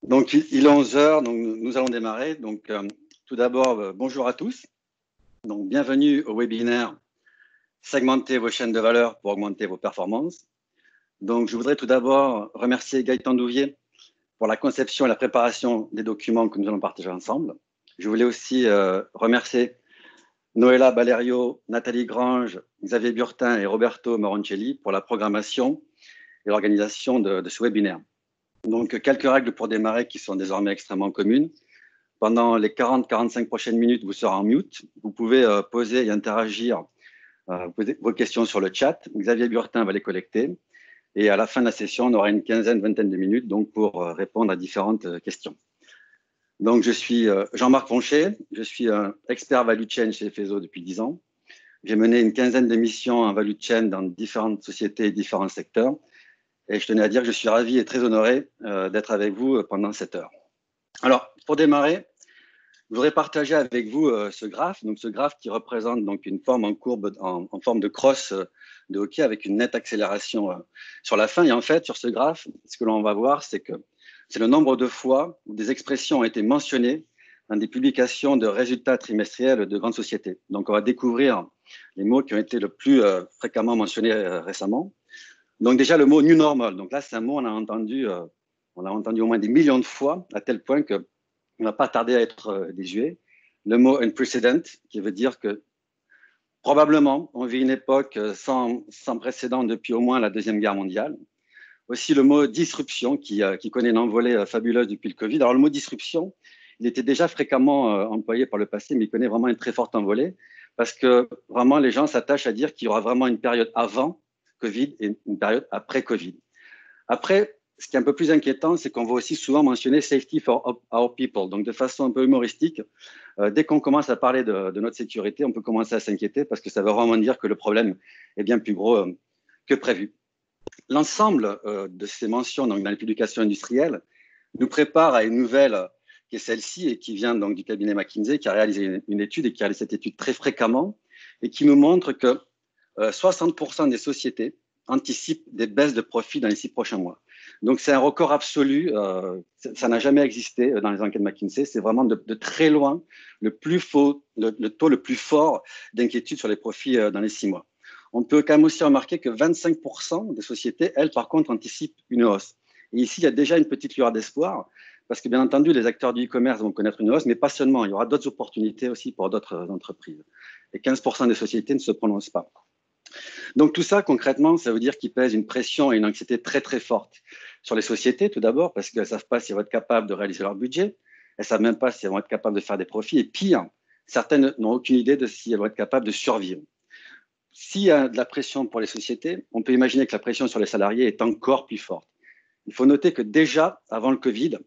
Donc, il est 11 heures, donc nous allons démarrer. Donc, tout d'abord, bonjour à tous. Donc, bienvenue au webinaire Segmenter vos chaînes de valeur pour augmenter vos performances. Donc, je voudrais tout d'abord remercier Gaëtan Douvier pour la conception et la préparation des documents que nous allons partager ensemble. Je voulais aussi remercier Noëlla Balerio, Nathalie Grange, Xavier Burtin et Roberto Moroncelli pour la programmation et l'organisation de ce webinaire. Donc, quelques règles pour démarrer qui sont désormais extrêmement communes. Pendant les 40-45 prochaines minutes, vous serez en mute. Vous pouvez poser et interagir poser vos questions sur le chat. Xavier Burtin va les collecter. Et à la fin de la session, on aura une quinzaine, vingtaine de minutes donc, pour répondre à différentes questions. Donc, je suis Jean-Marc Fonchet. Je suis un expert value chain chez FESO depuis 10 ans. J'ai mené une quinzaine de missions en value chain dans différentes sociétés et différents secteurs. Et je tenais à dire que je suis ravi et très honoré d'être avec vous pendant cette heure. Alors, pour démarrer, je voudrais partager avec vous ce graphe. Donc, ce graphe qui représente donc une forme en courbe, en forme de crosse de hockey avec une nette accélération sur la fin. Et en fait, sur ce graphe, ce que l'on va voir, c'est que c'est le nombre de fois où des expressions ont été mentionnées dans des publications de résultats trimestriels de grandes sociétés. Donc, on va découvrir les mots qui ont été le plus fréquemment mentionnés récemment. Donc, déjà, le mot new normal. Donc là, c'est un mot on a entendu au moins des millions de fois, à tel point que on ne va pas tarder à être désuet. Le mot unprecedented, qui veut dire que probablement, on vit une époque sans précédent depuis au moins la Deuxième Guerre mondiale. Aussi le mot disruption, qui connaît une envolée fabuleuse depuis le Covid. Alors le mot disruption, il était déjà fréquemment employé par le passé, mais il connaît vraiment une très forte envolée, parce que vraiment les gens s'attachent à dire qu'il y aura vraiment une période avant Covid et une période après Covid. Après, ce qui est un peu plus inquiétant, c'est qu'on va aussi souvent mentionner safety for our people. Donc, de façon un peu humoristique, dès qu'on commence à parler de notre sécurité, on peut commencer à s'inquiéter parce que ça veut vraiment dire que le problème est bien plus gros que prévu. L'ensemble de ces mentions donc, dans les publications industrielles nous prépare à une nouvelle qui est celle-ci et qui vient donc du cabinet McKinsey, qui a réalisé une étude et qui a réalisé cette étude très fréquemment et qui nous montre que 60% des sociétés anticipent des baisses de profit dans les 6 prochains mois. Donc, c'est un record absolu. Ça n'a jamais existé dans les enquêtes McKinsey. C'est vraiment de très loin le taux le plus fort d'inquiétude sur les profits dans les 6 mois. On peut quand même aussi remarquer que 25% des sociétés, elles, par contre, anticipent une hausse. Et ici, il y a déjà une petite lueur d'espoir, parce que bien entendu, les acteurs du e-commerce vont connaître une hausse, mais pas seulement. Il y aura d'autres opportunités aussi pour d'autres entreprises. Et 15% des sociétés ne se prononcent pas. Donc tout ça, concrètement, ça veut dire qu'il pèse une pression et une anxiété très, très forte sur les sociétés, tout d'abord, parce qu'elles ne savent pas si elles vont être capables de réaliser leur budget, elles ne savent même pas si elles vont être capables de faire des profits, et pire, certaines n'ont aucune idée de si elles vont être capables de survivre. S'il y a de la pression pour les sociétés, on peut imaginer que la pression sur les salariés est encore plus forte. Il faut noter que déjà, avant le Covid,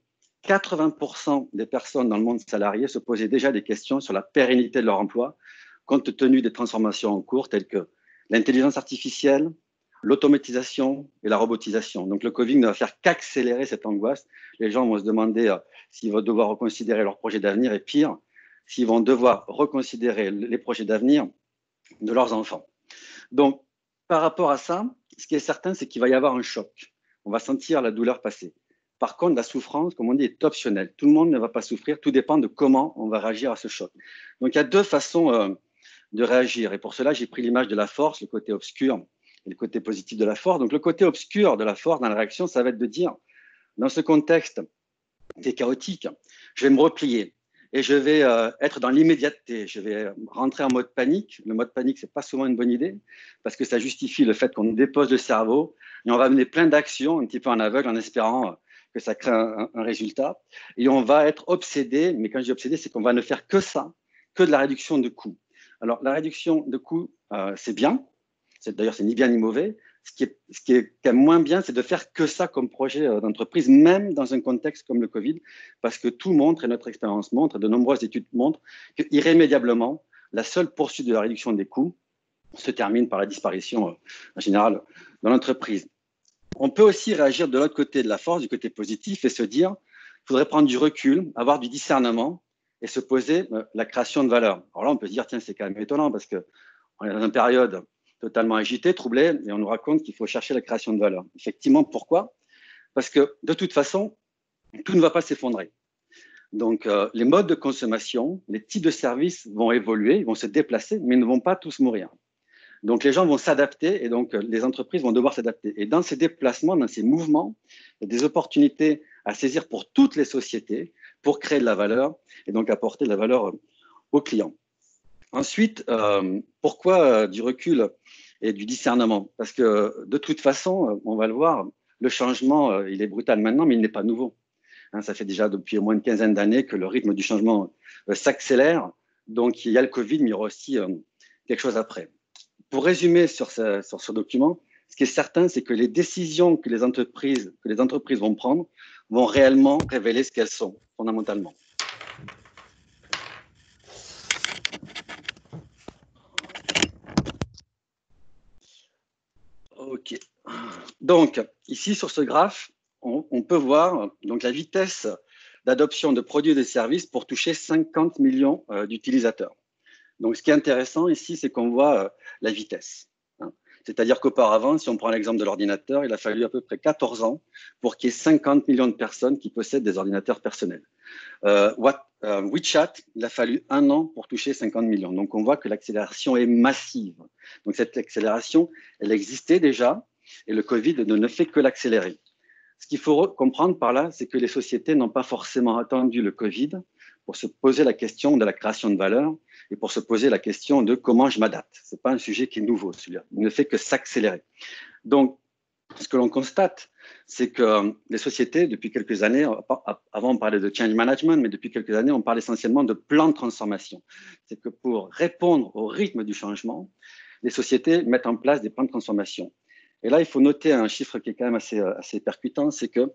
80% des personnes dans le monde salarié se posaient déjà des questions sur la pérennité de leur emploi, compte tenu des transformations en cours telles que l'intelligence artificielle, l'automatisation et la robotisation. Donc le Covid ne va faire qu'accélérer cette angoisse. Les gens vont se demander s'ils vont devoir reconsidérer leurs projets d'avenir et pire, s'ils vont devoir reconsidérer les projets d'avenir de leurs enfants. Donc, par rapport à ça, ce qui est certain, c'est qu'il va y avoir un choc. On va sentir la douleur passer. Par contre, la souffrance, comme on dit, est optionnelle. Tout le monde ne va pas souffrir. Tout dépend de comment on va réagir à ce choc. Donc, il y a deux façons de réagir. Et pour cela, j'ai pris l'image de la force, le côté obscur et le côté positif de la force. Donc, le côté obscur de la force dans la réaction, ça va être de dire, dans ce contexte qui est chaotique, je vais me replier et je vais être dans l'immédiateté. Je vais rentrer en mode panique. Le mode panique, c'est pas souvent une bonne idée parce que ça justifie le fait qu'on dépose le cerveau et on va mener plein d'actions un petit peu en aveugle en espérant que ça crée un résultat. Et on va être obsédé, mais quand je dis obsédé, c'est qu'on va ne faire que ça, que de la réduction de coûts. Alors, la réduction de coûts, c'est bien. D'ailleurs, c'est ni bien ni mauvais. Ce qui est quand même moins bien, c'est de faire que ça comme projet d'entreprise, même dans un contexte comme le Covid, parce que tout montre, et notre expérience montre, et de nombreuses études montrent, qu'irrémédiablement, la seule poursuite de la réduction des coûts se termine par la disparition, en général, de l'entreprise. On peut aussi réagir de l'autre côté de la force, du côté positif, et se dire qu'il faudrait prendre du recul, avoir du discernement, et se poser la création de valeur. Alors là, on peut se dire, tiens, c'est quand même étonnant, parce qu'on est dans une période totalement agité, troublé, et on nous raconte qu'il faut chercher la création de valeur. Effectivement, pourquoi? Parce que de toute façon, tout ne va pas s'effondrer. Donc, les modes de consommation, les types de services vont évoluer, ils vont se déplacer, mais ils ne vont pas tous mourir. Donc, les gens vont s'adapter et donc les entreprises vont devoir s'adapter. Et dans ces déplacements, dans ces mouvements, il y a des opportunités à saisir pour toutes les sociétés pour créer de la valeur et donc apporter de la valeur aux clients. Ensuite, pourquoi du recul et du discernement? Parce que de toute façon, on va le voir, le changement, il est brutal maintenant, mais il n'est pas nouveau. Ça fait déjà depuis au moins une quinzaine d'années que le rythme du changement s'accélère. Donc, il y a le Covid, mais il y aura aussi quelque chose après. Pour résumer sur ce document, ce qui est certain, c'est que les décisions que les entreprises vont prendre vont réellement révéler ce qu'elles sont, fondamentalement. OK. Donc, ici, sur ce graphe, on peut voir donc, la vitesse d'adoption de produits et de services pour toucher 50 millions d'utilisateurs. Donc, ce qui est intéressant ici, c'est qu'on voit la vitesse. C'est-à-dire qu'auparavant, si on prend l'exemple de l'ordinateur, il a fallu à peu près 14 ans pour qu'il y ait 50 millions de personnes qui possèdent des ordinateurs personnels. WeChat, il a fallu 1 an pour toucher 50 millions. Donc, on voit que l'accélération est massive. Donc, cette accélération, elle existait déjà et le Covid ne fait que l'accélérer. Ce qu'il faut comprendre par là, c'est que les sociétés n'ont pas forcément attendu le Covid pour se poser la question de la création de valeur et pour se poser la question de comment je m'adapte. Ce n'est pas un sujet qui est nouveau, celui-là. Il ne fait que s'accélérer. Donc, ce que l'on constate, c'est que les sociétés, depuis quelques années, avant on parlait de change management, mais depuis quelques années, on parle essentiellement de plan de transformation. C'est que pour répondre au rythme du changement, les sociétés mettent en place des plans de transformation. Et là, il faut noter un chiffre qui est quand même assez percutant, c'est que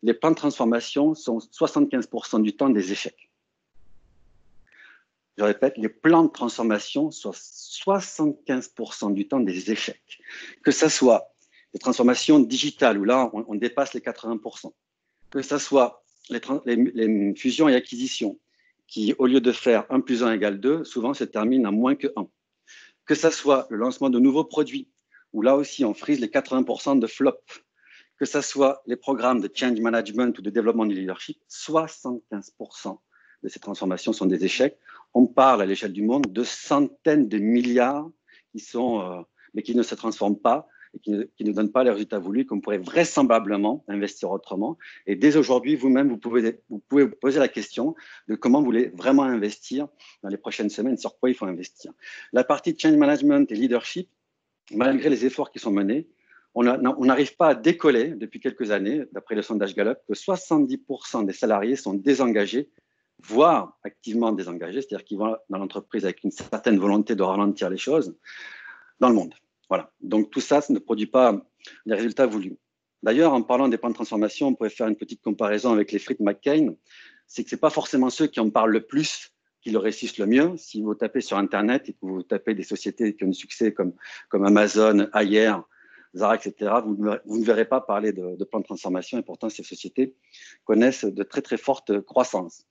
les plans de transformation sont 75% du temps des échecs. Je répète, les plans de transformation sont 75% du temps des échecs. Que ce soit les transformations digitales, où là, on dépasse les 80%. Que ce soit les fusions et acquisitions, qui, au lieu de faire 1 + 1 = 2, souvent se terminent à moins que 1. Que ce soit le lancement de nouveaux produits, où là aussi, on frise les 80% de flop. Que ce soit les programmes de change management ou de développement du leadership, 75% de ces transformations sont des échecs. On parle à l'échelle du monde de centaines de milliards mais qui ne se transforment pas et qui ne donnent pas les résultats voulus, qu'on pourrait vraisemblablement investir autrement. Et dès aujourd'hui, vous-même, vous pouvez vous poser la question de comment vous voulez vraiment investir dans les prochaines semaines, sur quoi il faut investir. La partie change management et leadership, malgré les efforts qui sont menés, on n'arrive pas à décoller depuis quelques années, d'après le sondage Gallup, que 70% des salariés sont désengagés, voire activement désengagés, c'est-à-dire qu'ils vont dans l'entreprise avec une certaine volonté de ralentir les choses dans le monde. Voilà. Donc tout ça, ça ne produit pas les résultats voulus. D'ailleurs, en parlant des plans de transformation, on pourrait faire une petite comparaison avec les frites McCain. C'est que ce n'est pas forcément ceux qui en parlent le plus qui le réussissent le mieux. Si vous tapez sur Internet et que vous tapez des sociétés qui ont du succès comme Amazon, Haier, Zara, etc., vous ne verrez pas parler de plans de transformation et pourtant ces sociétés connaissent de très très fortes croissances.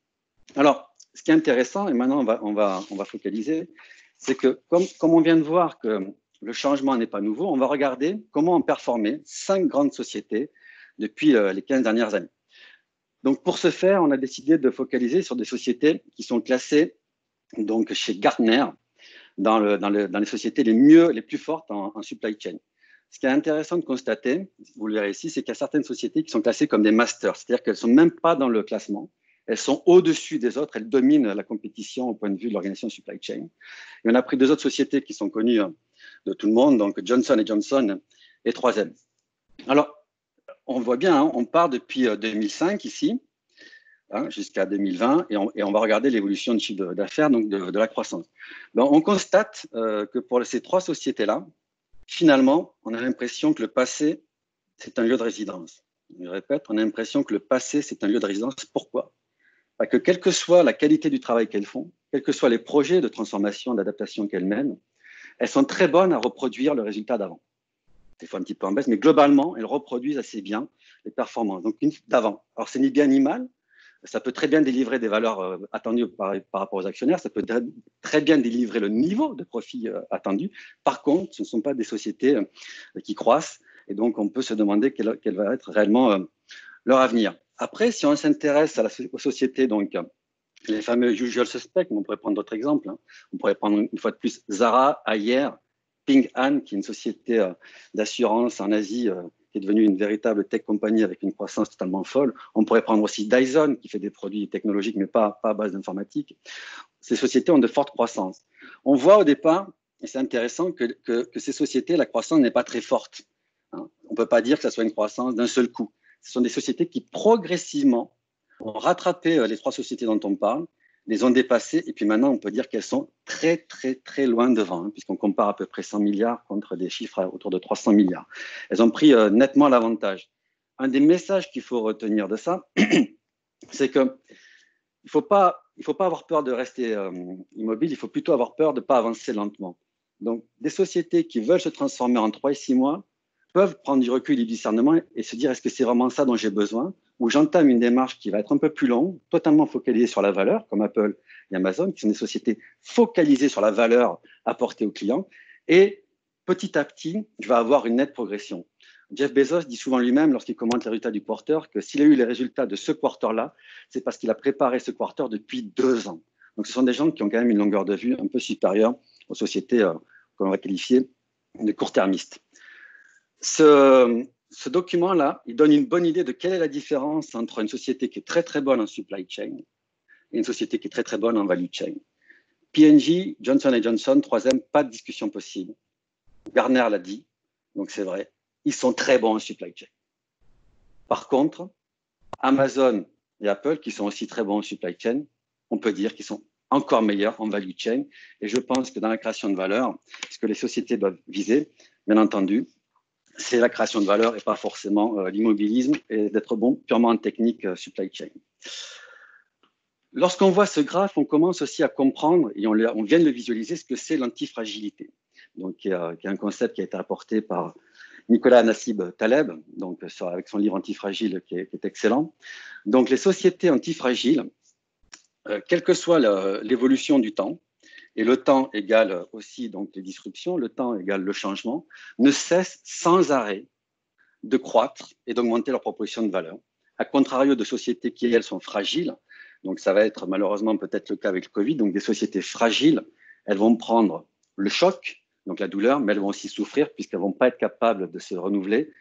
Alors, ce qui est intéressant, et maintenant on va focaliser, c'est que comme on vient de voir que le changement n'est pas nouveau, on va regarder comment ont performé 5 grandes sociétés depuis les 15 dernières années. Donc, pour ce faire, on a décidé de focaliser sur des sociétés qui sont classées donc, chez Gartner dans les sociétés les plus fortes en supply chain. Ce qui est intéressant de constater, vous le verrez ici, c'est qu'il y a certaines sociétés qui sont classées comme des masters, c'est-à-dire qu'elles ne sont même pas dans le classement, elles sont au-dessus des autres, elles dominent la compétition au point de vue de l'organisation supply chain. Et on a pris 2 autres sociétés qui sont connues de tout le monde, donc Johnson & Johnson et 3M. Alors, on voit bien, on part depuis 2005 ici, jusqu'à 2020, et on va regarder l'évolution du chiffre d'affaires, donc de la croissance. Donc, on constate que pour ces 3 sociétés-là, finalement, on a l'impression que le passé, c'est un lieu de résidence. Je répète, on a l'impression que le passé, c'est un lieu de résidence. Pourquoi? Parce que quelle que soit la qualité du travail qu'elles font, quels que soient les projets de transformation, d'adaptation qu'elles mènent, elles sont très bonnes à reproduire le résultat d'avant. Des fois un petit peu en baisse, mais globalement, elles reproduisent assez bien les performances d'avant. Alors, c'est ni bien ni mal. Ça peut très bien délivrer des valeurs attendues par rapport aux actionnaires. Ça peut très bien délivrer le niveau de profit attendu. Par contre, ce ne sont pas des sociétés qui croissent. Et donc, on peut se demander quel va être réellement leur avenir. Après, si on s'intéresse aux sociétés, donc les fameux usual suspects, on pourrait prendre d'autres exemples. Hein. On pourrait prendre une fois de plus Zara, Haier, Ping An, qui est une société d'assurance en Asie qui est devenue une véritable tech compagnie avec une croissance totalement folle. On pourrait prendre aussi Dyson, qui fait des produits technologiques, mais pas à base d'informatique. Ces sociétés ont de fortes croissances. On voit au départ, et c'est intéressant, que ces sociétés, la croissance n'est pas très forte. Hein. On ne peut pas dire que ça soit une croissance d'un seul coup. Ce sont des sociétés qui progressivement ont rattrapé les trois sociétés dont on parle, les ont dépassées, et puis maintenant, on peut dire qu'elles sont très, très, très loin devant, hein, puisqu'on compare à peu près 100 milliards contre des chiffres autour de 300 milliards. Elles ont pris nettement l'avantage. Un des messages qu'il faut retenir de ça, c'est qu'il ne faut pas avoir peur de rester immobile, il faut plutôt avoir peur de ne pas avancer lentement. Donc, des sociétés qui veulent se transformer en 3 et 6 mois peuvent prendre du recul et du discernement et se dire est-ce que c'est vraiment ça dont j'ai besoin, ou j'entame une démarche qui va être un peu plus longue, totalement focalisée sur la valeur, comme Apple et Amazon, qui sont des sociétés focalisées sur la valeur apportée aux clients, et petit à petit, je vais avoir une nette progression. Jeff Bezos dit souvent lui-même, lorsqu'il commente les résultats du quarter, que s'il a eu les résultats de ce quarter-là, c'est parce qu'il a préparé ce quarter depuis 2 ans. Donc, ce sont des gens qui ont quand même une longueur de vue un peu supérieure aux sociétés qu'on va qualifier de court-termistes. Ce document-là, il donne une bonne idée de quelle est la différence entre une société qui est très, très bonne en supply chain et une société qui est très, très bonne en value chain. P&G, Johnson & Johnson, troisième, pas de discussion possible. Gartner l'a dit, donc c'est vrai. Ils sont très bons en supply chain. Par contre, Amazon et Apple, qui sont aussi très bons en supply chain, on peut dire qu'ils sont encore meilleurs en value chain. Et je pense que dans la création de valeur, ce que les sociétés doivent viser, bien entendu, c'est la création de valeur et pas forcément l'immobilisme et d'être bon purement en technique supply chain. Lorsqu'on voit ce graphe, on commence aussi à comprendre, et on vient de le visualiser, ce que c'est l'antifragilité. Donc, qui est un concept qui a été apporté par Nicolas Nassib Taleb, donc, avec son livre Antifragile qui est excellent. Donc, les sociétés antifragiles, quelle que soit l'évolution du temps, et le temps égale aussi donc, les disruptions, le temps égale le changement, ne cessent sans arrêt de croître et d'augmenter leur proposition de valeur. À contrario de sociétés qui, elles, sont fragiles, donc ça va être malheureusement peut-être le cas avec le Covid, donc des sociétés fragiles, elles vont prendre le choc, donc la douleur, mais elles vont aussi souffrir puisqu'elles ne vont pas être capables de se renouveler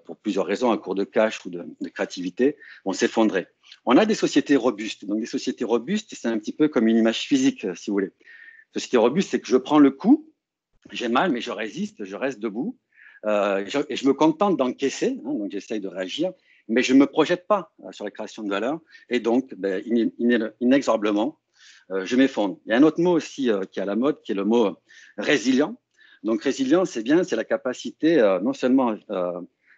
pour plusieurs raisons, à court de cash ou de créativité, vont s'effondrer. On a des sociétés robustes. Donc des sociétés robustes, c'est un petit peu comme une image physique, si vous voulez. Société robuste, c'est que je prends le coup, j'ai mal, mais je résiste, je reste debout, et je me contente d'encaisser, hein, donc j'essaye de réagir, mais je ne me projette pas sur la création de valeur, et donc inexorablement, je m'effondre. Il y a un autre mot aussi qui est à la mode, qui est le mot résilient. Donc résilient, c'est bien, c'est la capacité non seulement,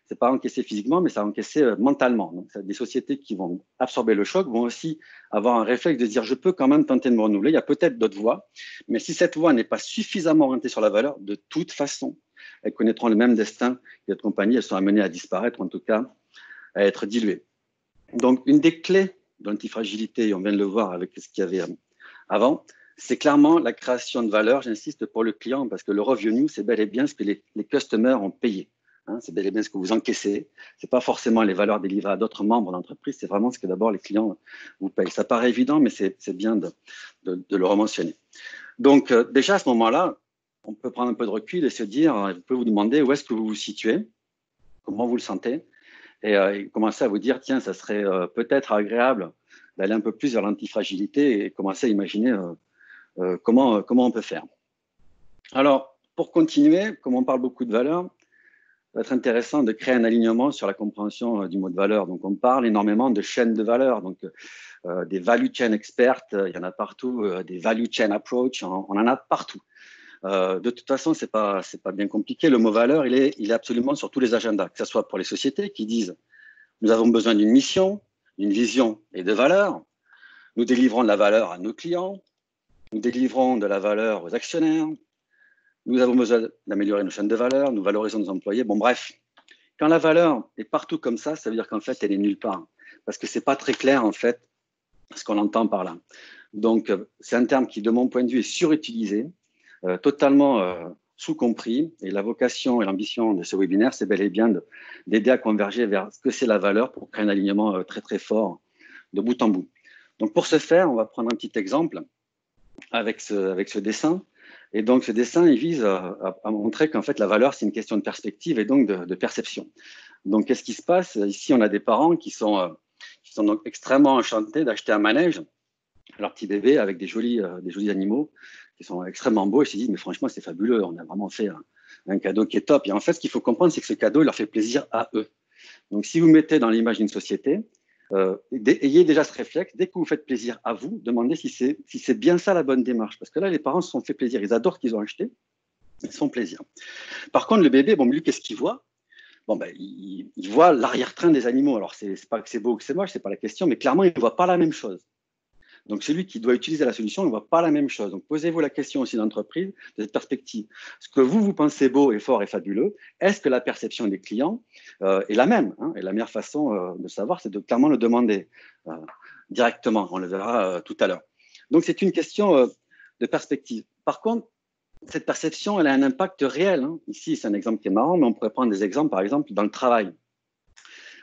c'est pas encaisser physiquement, mais ça encaisser mentalement. Donc des sociétés qui vont absorber le choc vont aussi avoir un réflexe de dire je peux quand même tenter de me renouveler. Il y a peut-être d'autres voies, mais si cette voie n'est pas suffisamment orientée sur la valeur, de toute façon, elles connaîtront le même destin que notre compagnie. Elles sont amenées à disparaître, en tout cas à être diluées. Donc une des clés de l'antifragilité, on vient de le voir avec ce qu'il y avait avant, c'est clairement la création de valeur, j'insiste, pour le client, parce que le revenue, c'est bel et bien ce que les customers ont payé. Hein, c'est bel et bien ce que vous encaissez. Ce n'est pas forcément les valeurs délivrées à d'autres membres d'entreprise, c'est vraiment ce que d'abord les clients vous payent. Ça paraît évident, mais c'est bien de le rementionner. Donc déjà à ce moment-là, on peut prendre un peu de recul et se dire, vous pouvez vous demander où est-ce que vous vous situez, comment vous le sentez, et commencer à vous dire, tiens, ça serait peut-être agréable d'aller un peu plus vers l'antifragilité et commencer à imaginer comment on peut faire. Alors, pour continuer, comme on parle beaucoup de valeur, ça va être intéressant de créer un alignement sur la compréhension du mot de valeur. Donc, on parle énormément de chaînes de valeur, donc des value chain experts, il y en a partout, des value chain approach, on en a partout. De toute façon, c'est pas bien compliqué. Le mot valeur, il est absolument sur tous les agendas, que ce soit pour les sociétés qui disent nous avons besoin d'une mission, d'une vision et de valeur. Nous délivrons de la valeur à nos clients. Nous délivrons de la valeur aux actionnaires. Nous avons besoin d'améliorer nos chaînes de valeur. Nous valorisons nos employés. Bon, bref, quand la valeur est partout comme ça veut dire qu'en fait, elle est nulle part. Parce que c'est pas très clair, en fait, ce qu'on entend par là. Donc, c'est un terme qui, de mon point de vue, est surutilisé, totalement sous-compris. Et la vocation et l'ambition de ce webinaire, c'est bel et bien d'aider à converger vers ce que c'est la valeur pour créer un alignement très, très fort de bout en bout. Donc, pour ce faire, on va prendre un petit exemple avec ce dessin. Et donc, ce dessin, il vise à montrer qu'en fait, la valeur, c'est une question de perspective et donc de perception. Donc, qu'est-ce qui se passe? Ici, on a des parents qui sont donc extrêmement enchantés d'acheter un manège à leur petit bébé avec des jolis animaux qui sont extrêmement beaux. Ils se disent, mais franchement, c'est fabuleux. On a vraiment fait un cadeau qui est top. Et en fait, ce qu'il faut comprendre, c'est que ce cadeau, il leur fait plaisir à eux. Donc, si vous mettez dans l'image d'une société, ayez déjà ce réflexe, dès que vous faites plaisir à vous, demandez si c'est bien ça la bonne démarche. Parce que là, les parents se sont fait plaisir, ils adorent ce qu'ils ont acheté, ils se font plaisir. Par contre, le bébé, bon, lui, qu'est-ce qu'il voit? Bon, ben, il voit l'arrière-train des animaux. Alors, c'est pas que c'est beau ou que c'est moche, c'est pas la question, mais clairement, il ne voit pas la même chose. Donc, celui qui doit utiliser la solution ne voit pas la même chose. Donc, posez-vous la question aussi d'entreprise, de cette perspective. Ce que vous pensez beau et fort et fabuleux, est-ce que la perception des clients est la même, hein? Et la meilleure façon de savoir, c'est de clairement le demander directement. On le verra tout à l'heure. Donc, c'est une question de perspective. Par contre, cette perception, elle a un impact réel, hein. Ici, c'est un exemple qui est marrant, mais on pourrait prendre des exemples, par exemple, dans le travail.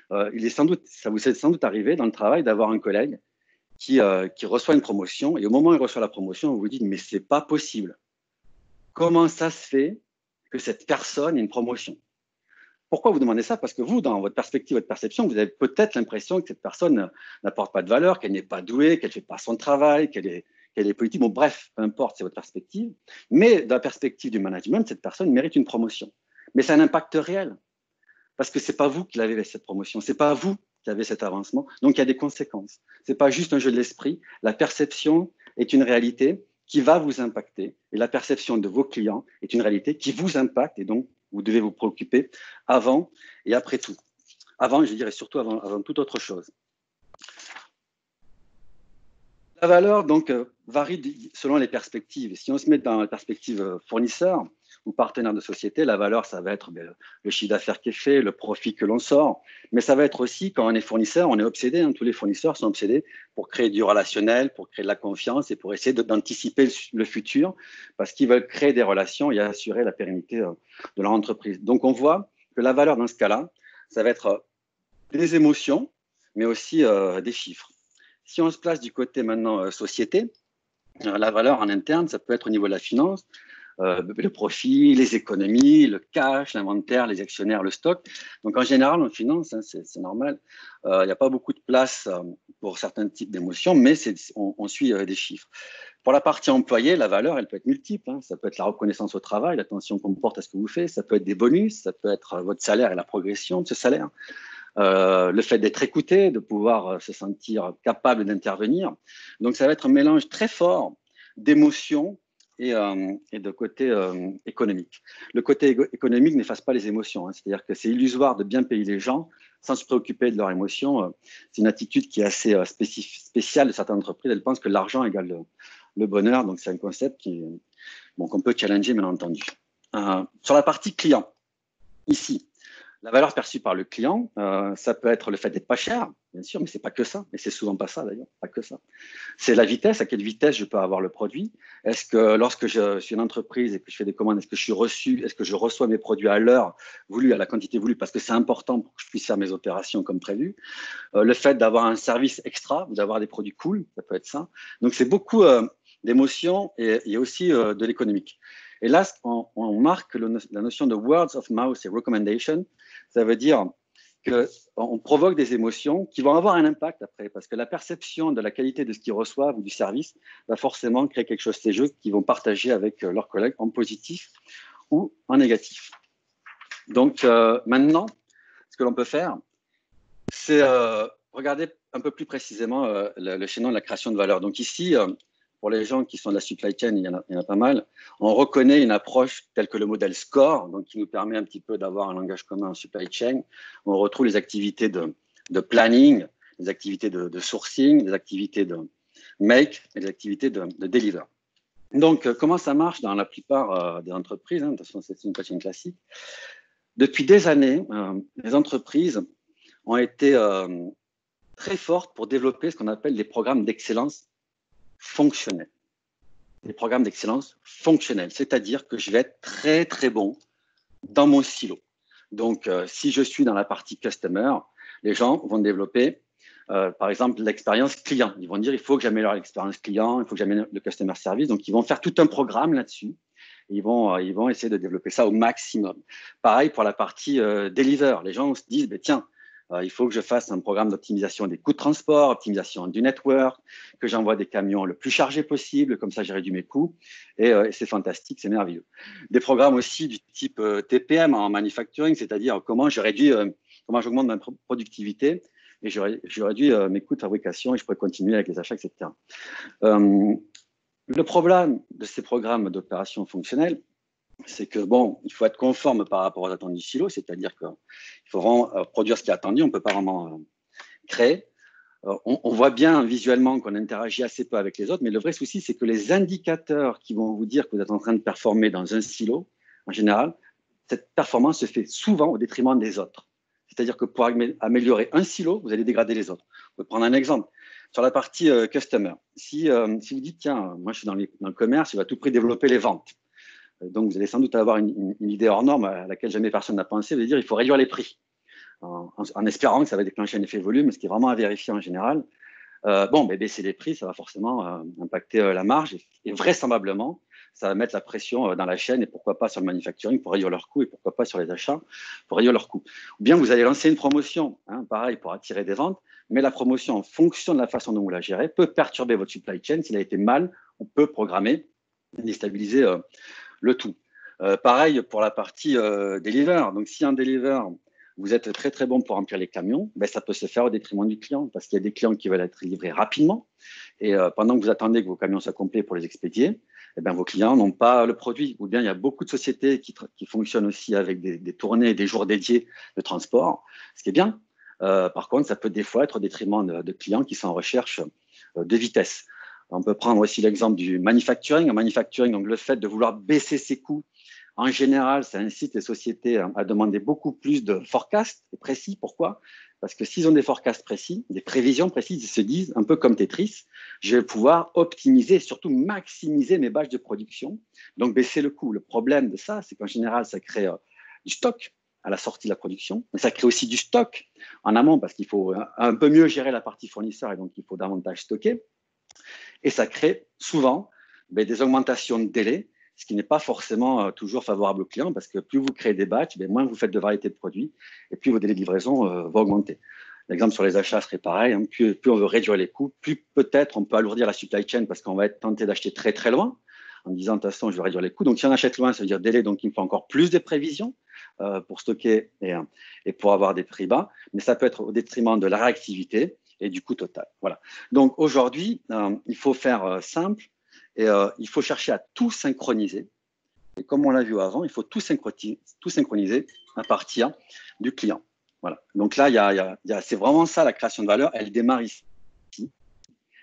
Ça vous est sans doute arrivé dans le travail d'avoir un collègue qui reçoit une promotion, et au moment où il reçoit la promotion, vous vous dites, mais c'est pas possible. Comment ça se fait que cette personne ait une promotion? Pourquoi vous demandez ça? Parce que vous, dans votre perspective, votre perception, vous avez peut-être l'impression que cette personne n'apporte pas de valeur, qu'elle n'est pas douée, qu'elle ne fait pas son travail, qu'elle est politique. Bon, bref, peu importe, c'est votre perspective. Mais dans la perspective du management, cette personne mérite une promotion. Mais c'est un impact réel. Parce que ce n'est pas vous qui l'avez cette promotion, ce n'est pas vous qui avez cet avancement. Donc, il y a des conséquences. Ce n'est pas juste un jeu de l'esprit. La perception est une réalité qui va vous impacter. Et la perception de vos clients est une réalité qui vous impacte. Et donc, vous devez vous préoccuper avant et après tout. Avant, je dirais surtout avant toute autre chose. La valeur, donc, varie selon les perspectives. Si on se met dans la perspective fournisseur ou partenaire de société, la valeur, ça va être le chiffre d'affaires qui est fait, le profit que l'on sort. Mais ça va être aussi, quand on est fournisseur, on est obsédé. Hein, tous les fournisseurs sont obsédés pour créer du relationnel, pour créer de la confiance et pour essayer d'anticiper le futur parce qu'ils veulent créer des relations et assurer la pérennité de leur entreprise. Donc, on voit que la valeur dans ce cas-là, ça va être des émotions, mais aussi des chiffres. Si on se place du côté maintenant société, la valeur en interne, ça peut être au niveau de la finance, le profit, les économies, le cash, l'inventaire, les actionnaires, le stock. Donc en général, en finance, hein, c'est normal, il n'y a pas beaucoup de place pour certains types d'émotions, mais on suit des chiffres. Pour la partie employée, la valeur, elle peut être multiple. Hein. Ça peut être la reconnaissance au travail, l'attention qu'on porte à ce que vous faites, ça peut être des bonus, ça peut être votre salaire et la progression de ce salaire. Le fait d'être écouté, de pouvoir se sentir capable d'intervenir. Donc, ça va être un mélange très fort d'émotions et de côté économique. Le côté économique n'efface pas les émotions. Hein. C'est-à-dire que c'est illusoire de bien payer les gens sans se préoccuper de leurs émotions. C'est une attitude qui est assez spéciale de certaines entreprises. Elles pensent que l'argent égale le bonheur. Donc, c'est un concept qu'on peut challenger, bien entendu. Sur la partie client, ici, la valeur perçue par le client, ça peut être le fait d'être pas cher, bien sûr, mais c'est pas que ça. Mais c'est souvent pas ça d'ailleurs, pas que ça. C'est la vitesse, à quelle vitesse je peux avoir le produit. Est-ce que lorsque je suis une entreprise et que je fais des commandes, est-ce que je suis reçu, est-ce que je reçois mes produits à l'heure voulue, à la quantité voulue, parce que c'est important pour que je puisse faire mes opérations comme prévu. Le fait d'avoir un service extra ou d'avoir des produits cool, ça peut être ça. Donc c'est beaucoup d'émotions et aussi de l'économique. Et là, on marque la notion de words of mouth et recommendation. Ça veut dire qu'on provoque des émotions qui vont avoir un impact après, parce que la perception de la qualité de ce qu'ils reçoivent ou du service va forcément créer quelque chose chez eux qu'ils vont partager avec leurs collègues en positif ou en négatif. Donc maintenant, ce que l'on peut faire, c'est regarder un peu plus précisément le chaînon de la création de valeur. Donc ici, pour les gens qui sont de la supply chain, il y en a pas mal, on reconnaît une approche telle que le modèle SCORE, donc qui nous permet un petit peu d'avoir un langage commun en supply chain. On retrouve les activités de planning, les activités de sourcing, les activités de make et les activités de deliver. Donc, comment ça marche dans la plupart des entreprises, hein, de toute façon, c'est une supply chain classique. Depuis des années, les entreprises ont été très fortes pour développer ce qu'on appelle des programmes d'excellence fonctionnelle. des programmes d'excellence fonctionnels, c'est-à-dire que je vais être très, très bon dans mon silo. Donc, si je suis dans la partie customer, les gens vont développer, par exemple, l'expérience client. Ils vont dire, il faut que j'améliore l'expérience client, il faut que j'améliore le customer service. Donc, ils vont faire tout un programme là-dessus. Ils vont essayer de développer ça au maximum. Pareil pour la partie deliver. Les gens se disent, tiens, il faut que je fasse un programme d'optimisation des coûts de transport, optimisation du network, que j'envoie des camions le plus chargés possible, comme ça j'ai réduit mes coûts. Et c'est fantastique, c'est merveilleux. Des programmes aussi du type TPM en manufacturing, c'est-à-dire comment j'augmente ma productivité et je réduis mes coûts de fabrication et je pourrais continuer avec les achats, etc. Le problème de ces programmes d'opération fonctionnelle, c'est que, il faut être conforme par rapport aux attentes du silo, c'est-à-dire qu'il faut vraiment produire ce qui est attendu, on ne peut pas vraiment créer. On voit bien visuellement qu'on interagit assez peu avec les autres, mais le vrai souci, c'est que les indicateurs qui vont vous dire que vous êtes en train de performer dans un silo, en général, cette performance se fait souvent au détriment des autres. C'est-à-dire que pour améliorer un silo, vous allez dégrader les autres. On peut prendre un exemple. Sur la partie customer, si vous dites, tiens, moi je suis dans le commerce, je vais à tout prix développer les ventes. Donc, vous allez sans doute avoir une idée hors norme à laquelle jamais personne n'a pensé, vous allez dire il faut réduire les prix, en espérant que ça va déclencher un effet volume, ce qui est vraiment à vérifier en général. Baisser les prix, ça va forcément impacter la marge et vraisemblablement, ça va mettre la pression dans la chaîne et pourquoi pas sur le manufacturing pour réduire leurs coûts et pourquoi pas sur les achats pour réduire leurs coûts. Ou bien vous allez lancer une promotion, pareil, pour attirer des ventes, mais la promotion, en fonction de la façon dont vous la gérez, peut perturber votre supply chain. S'il a été mal, on peut programmer, déstabiliser le tout. Pareil pour la partie deliver. Donc, si un deliver, vous êtes très, très bon pour remplir les camions, ça peut se faire au détriment du client parce qu'il y a des clients qui veulent être livrés rapidement. Et pendant que vous attendez que vos camions soient complets pour les expédier, vos clients n'ont pas le produit. Ou bien, il y a beaucoup de sociétés qui fonctionnent aussi avec des tournées et des jours dédiés de transport, ce qui est bien. Par contre, ça peut des fois être au détriment de clients qui sont en recherche de vitesse. On peut prendre aussi l'exemple du manufacturing. En manufacturing, donc le fait de vouloir baisser ses coûts, en général, ça incite les sociétés à demander beaucoup plus de forecasts précis. Pourquoi? Parce que s'ils ont des forecasts précis, des prévisions précises, ils se disent, un peu comme Tetris, je vais pouvoir optimiser et surtout maximiser mes batchs de production, donc baisser le coût. Le problème de ça, c'est qu'en général, ça crée du stock à la sortie de la production, mais ça crée aussi du stock en amont parce qu'il faut un peu mieux gérer la partie fournisseur et donc il faut davantage stocker. Et ça crée souvent des augmentations de délai, ce qui n'est pas forcément toujours favorable aux clients parce que plus vous créez des batchs, moins vous faites de variétés de produits et plus vos délais de livraison vont augmenter. L'exemple sur les achats serait pareil, plus on veut réduire les coûts, plus peut-être on peut alourdir la supply chain parce qu'on va être tenté d'acheter très très loin en disant de toute façon je vais réduire les coûts. Donc si on achète loin, ça veut dire délai, donc il me faut encore plus de prévisions pour stocker et pour avoir des prix bas, mais ça peut être au détriment de la réactivité et du coût total. Voilà. Donc aujourd'hui, il faut faire simple et il faut chercher à tout synchroniser. Et comme on l'a vu avant, il faut tout synchroniser à partir du client. Voilà. Donc là, c'est vraiment ça la création de valeur. Elle démarre ici.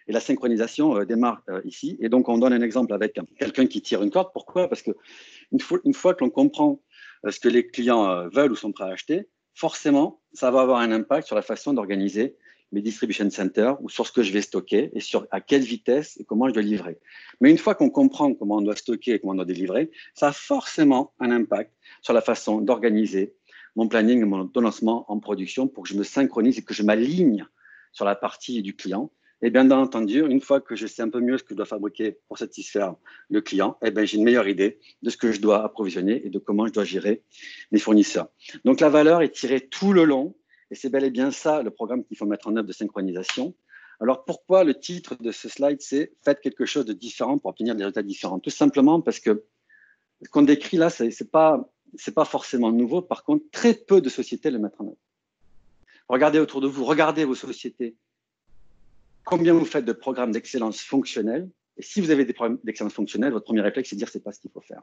Et la synchronisation démarre ici. Et donc, on donne un exemple avec quelqu'un qui tire une corde. Pourquoi? Parce qu'une fois que l'on comprend ce que les clients veulent ou sont prêts à acheter, forcément, ça va avoir un impact sur la façon d'organiser mes distribution centers ou sur ce que je vais stocker et sur à quelle vitesse et comment je dois livrer. Mais une fois qu'on comprend comment on doit stocker et comment on doit délivrer, ça a forcément un impact sur la façon d'organiser mon planning et mon lancement en production pour que je me synchronise et que je m'aligne sur la partie du client. Et bien entendu, une fois que je sais un peu mieux ce que je dois fabriquer pour satisfaire le client, j'ai une meilleure idée de ce que je dois approvisionner et de comment je dois gérer mes fournisseurs. Donc la valeur est tirée tout le long et c'est bel et bien ça le programme qu'il faut mettre en œuvre de synchronisation. Alors pourquoi le titre de ce slide, c'est « Faites quelque chose de différent pour obtenir des résultats différents ». Tout simplement parce que ce qu'on décrit là, ce n'est pas forcément nouveau. Par contre, très peu de sociétés le mettent en œuvre. Regardez autour de vous, regardez vos sociétés. Combien vous faites de programmes d'excellence fonctionnelle? Et si vous avez des programmes d'excellence fonctionnelle, votre premier réflexe, c'est de dire c'est pas ce qu'il faut faire.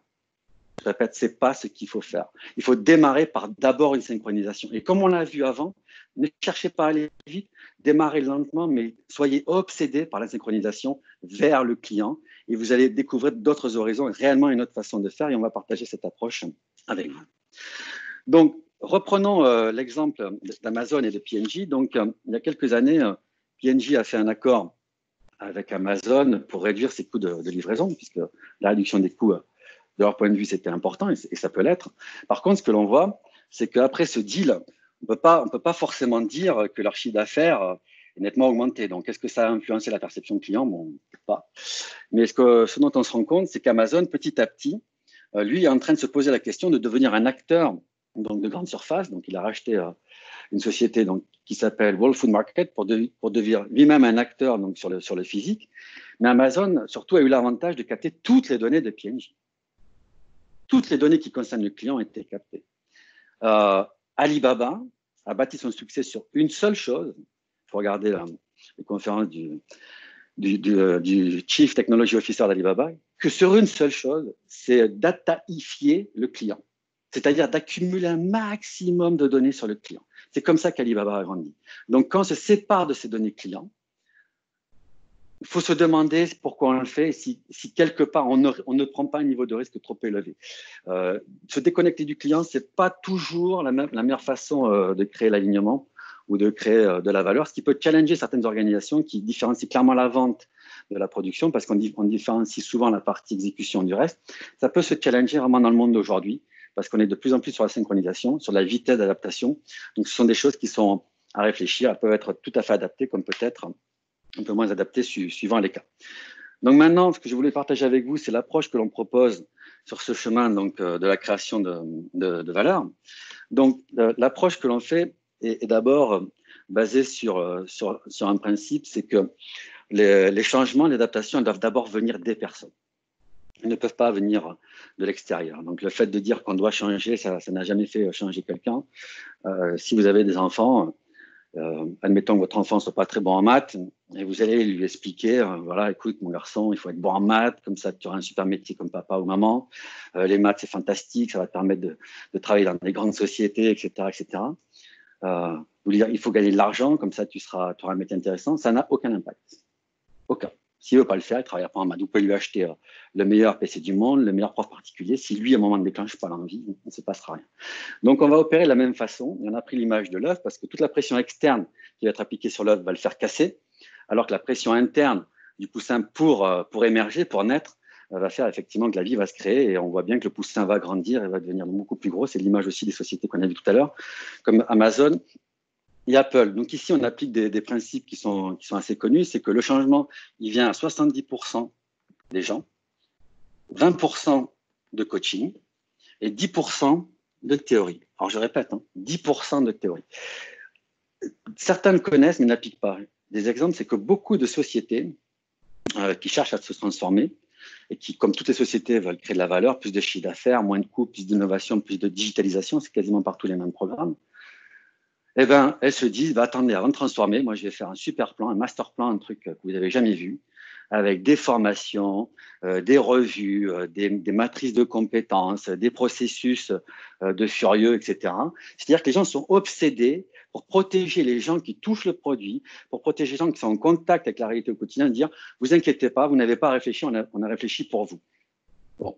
Je répète, c'est pas ce qu'il faut faire. Il faut démarrer par d'abord une synchronisation. Et comme on l'a vu avant, ne cherchez pas à aller vite, démarrez lentement, mais soyez obsédés par la synchronisation vers le client et vous allez découvrir d'autres horizons et réellement une autre façon de faire et on va partager cette approche avec vous. Donc, reprenons l'exemple d'Amazon et de P&G. Donc, il y a quelques années, P&G a fait un accord avec Amazon pour réduire ses coûts de livraison, puisque la réduction des coûts, de leur point de vue, c'était important et ça peut l'être. Par contre, ce que l'on voit, c'est qu'après ce deal, on peut pas forcément dire que leur chiffre d'affaires est nettement augmenté. Donc, est-ce que ça a influencé la perception client? Bon, pas. Mais ce dont on se rend compte, c'est qu'Amazon, petit à petit, lui, est en train de se poser la question de devenir un acteur donc, de grande surface. Donc, il a racheté une société donc, qui s'appelle Whole Food Market pour devenir lui-même un acteur donc, sur le physique. Mais Amazon, surtout, a eu l'avantage de capter toutes les données de P&G. Toutes les données qui concernent le client ont été captées. Alibaba a bâti son succès sur une seule chose. Il faut regarder les conférences du Chief Technology Officer d'Alibaba, que sur une seule chose, c'est dataifier le client. C'est-à-dire d'accumuler un maximum de données sur le client. C'est comme ça qu'Alibaba a grandi. Donc, quand on se sépare de ces données clients, il faut se demander pourquoi on le fait, si quelque part on ne prend pas un niveau de risque trop élevé. Se déconnecter du client, ce n'est pas toujours la meilleure façon de créer l'alignement ou de créer de la valeur, ce qui peut challenger certaines organisations qui différencient clairement la vente de la production, parce qu'on différencie souvent la partie exécution du reste. Ça peut se challenger vraiment dans le monde d'aujourd'hui, parce qu'on est de plus en plus sur la synchronisation, sur la vitesse d'adaptation. Donc, ce sont des choses qui sont à réfléchir. Elles peuvent être tout à fait adaptées, comme peut-être un peu moins adaptées suivant les cas. Donc maintenant, ce que je voulais partager avec vous, c'est l'approche que l'on propose sur ce chemin donc, de la création de valeur. Donc, l'approche que l'on fait est d'abord basée sur un principe, c'est que les changements, les adaptations, elles doivent d'abord venir des personnes. Ils ne peuvent pas venir de l'extérieur. Donc, le fait de dire qu'on doit changer, ça n'a jamais fait changer quelqu'un. Si vous avez des enfants, admettons que votre enfant ne soit pas très bon en maths, et vous allez lui expliquer, voilà, écoute, mon garçon, il faut être bon en maths, comme ça tu auras un super métier comme papa ou maman. Les maths, c'est fantastique, ça va te permettre de travailler dans des grandes sociétés, etc., etc. Vous lui dire, il faut gagner de l'argent, comme ça tu auras un métier intéressant. Ça n'a aucun impact. Aucun. S'il ne veut pas le faire, il ne travaillera pas en maths. Vous pouvez lui acheter le meilleur PC du monde, le meilleur prof particulier. Si lui, à un moment, ne déclenche pas l'envie, il ne se passera rien. Donc, on va opérer de la même façon. On a pris l'image de l'œuf parce que toute la pression externe qui va être appliquée sur l'œuf va le faire casser, alors que la pression interne du poussin pour émerger, pour naître, va faire effectivement que la vie va se créer et on voit bien que le poussin va grandir et va devenir beaucoup plus gros. C'est l'image aussi des sociétés qu'on a vues tout à l'heure, comme Amazon et Apple. Donc ici, on applique des principes qui sont assez connus. C'est que le changement, il vient à 70% des gens, 20% de coaching et 10% de théorie. Alors je répète, 10% de théorie. Certains le connaissent mais n'appliquent pas. Des exemples, c'est que beaucoup de sociétés qui cherchent à se transformer et qui, comme toutes les sociétés, veulent créer de la valeur, plus de chiffre d'affaires, moins de coûts, plus d'innovation, plus de digitalisation, c'est quasiment partout les mêmes programmes. Eh bien, elles se disent, bah, attendez, avant de transformer, moi, je vais faire un super plan, un master plan, un truc que vous n'avez jamais vu, avec des formations, des revues, des matrices de compétences, des processus de furieux, etc. C'est-à-dire que les gens sont obsédés pour protéger les gens qui touchent le produit, pour protéger les gens qui sont en contact avec la réalité au quotidien, de dire, vous inquiétez pas, vous n'avez pas réfléchi, on a réfléchi pour vous. Bon,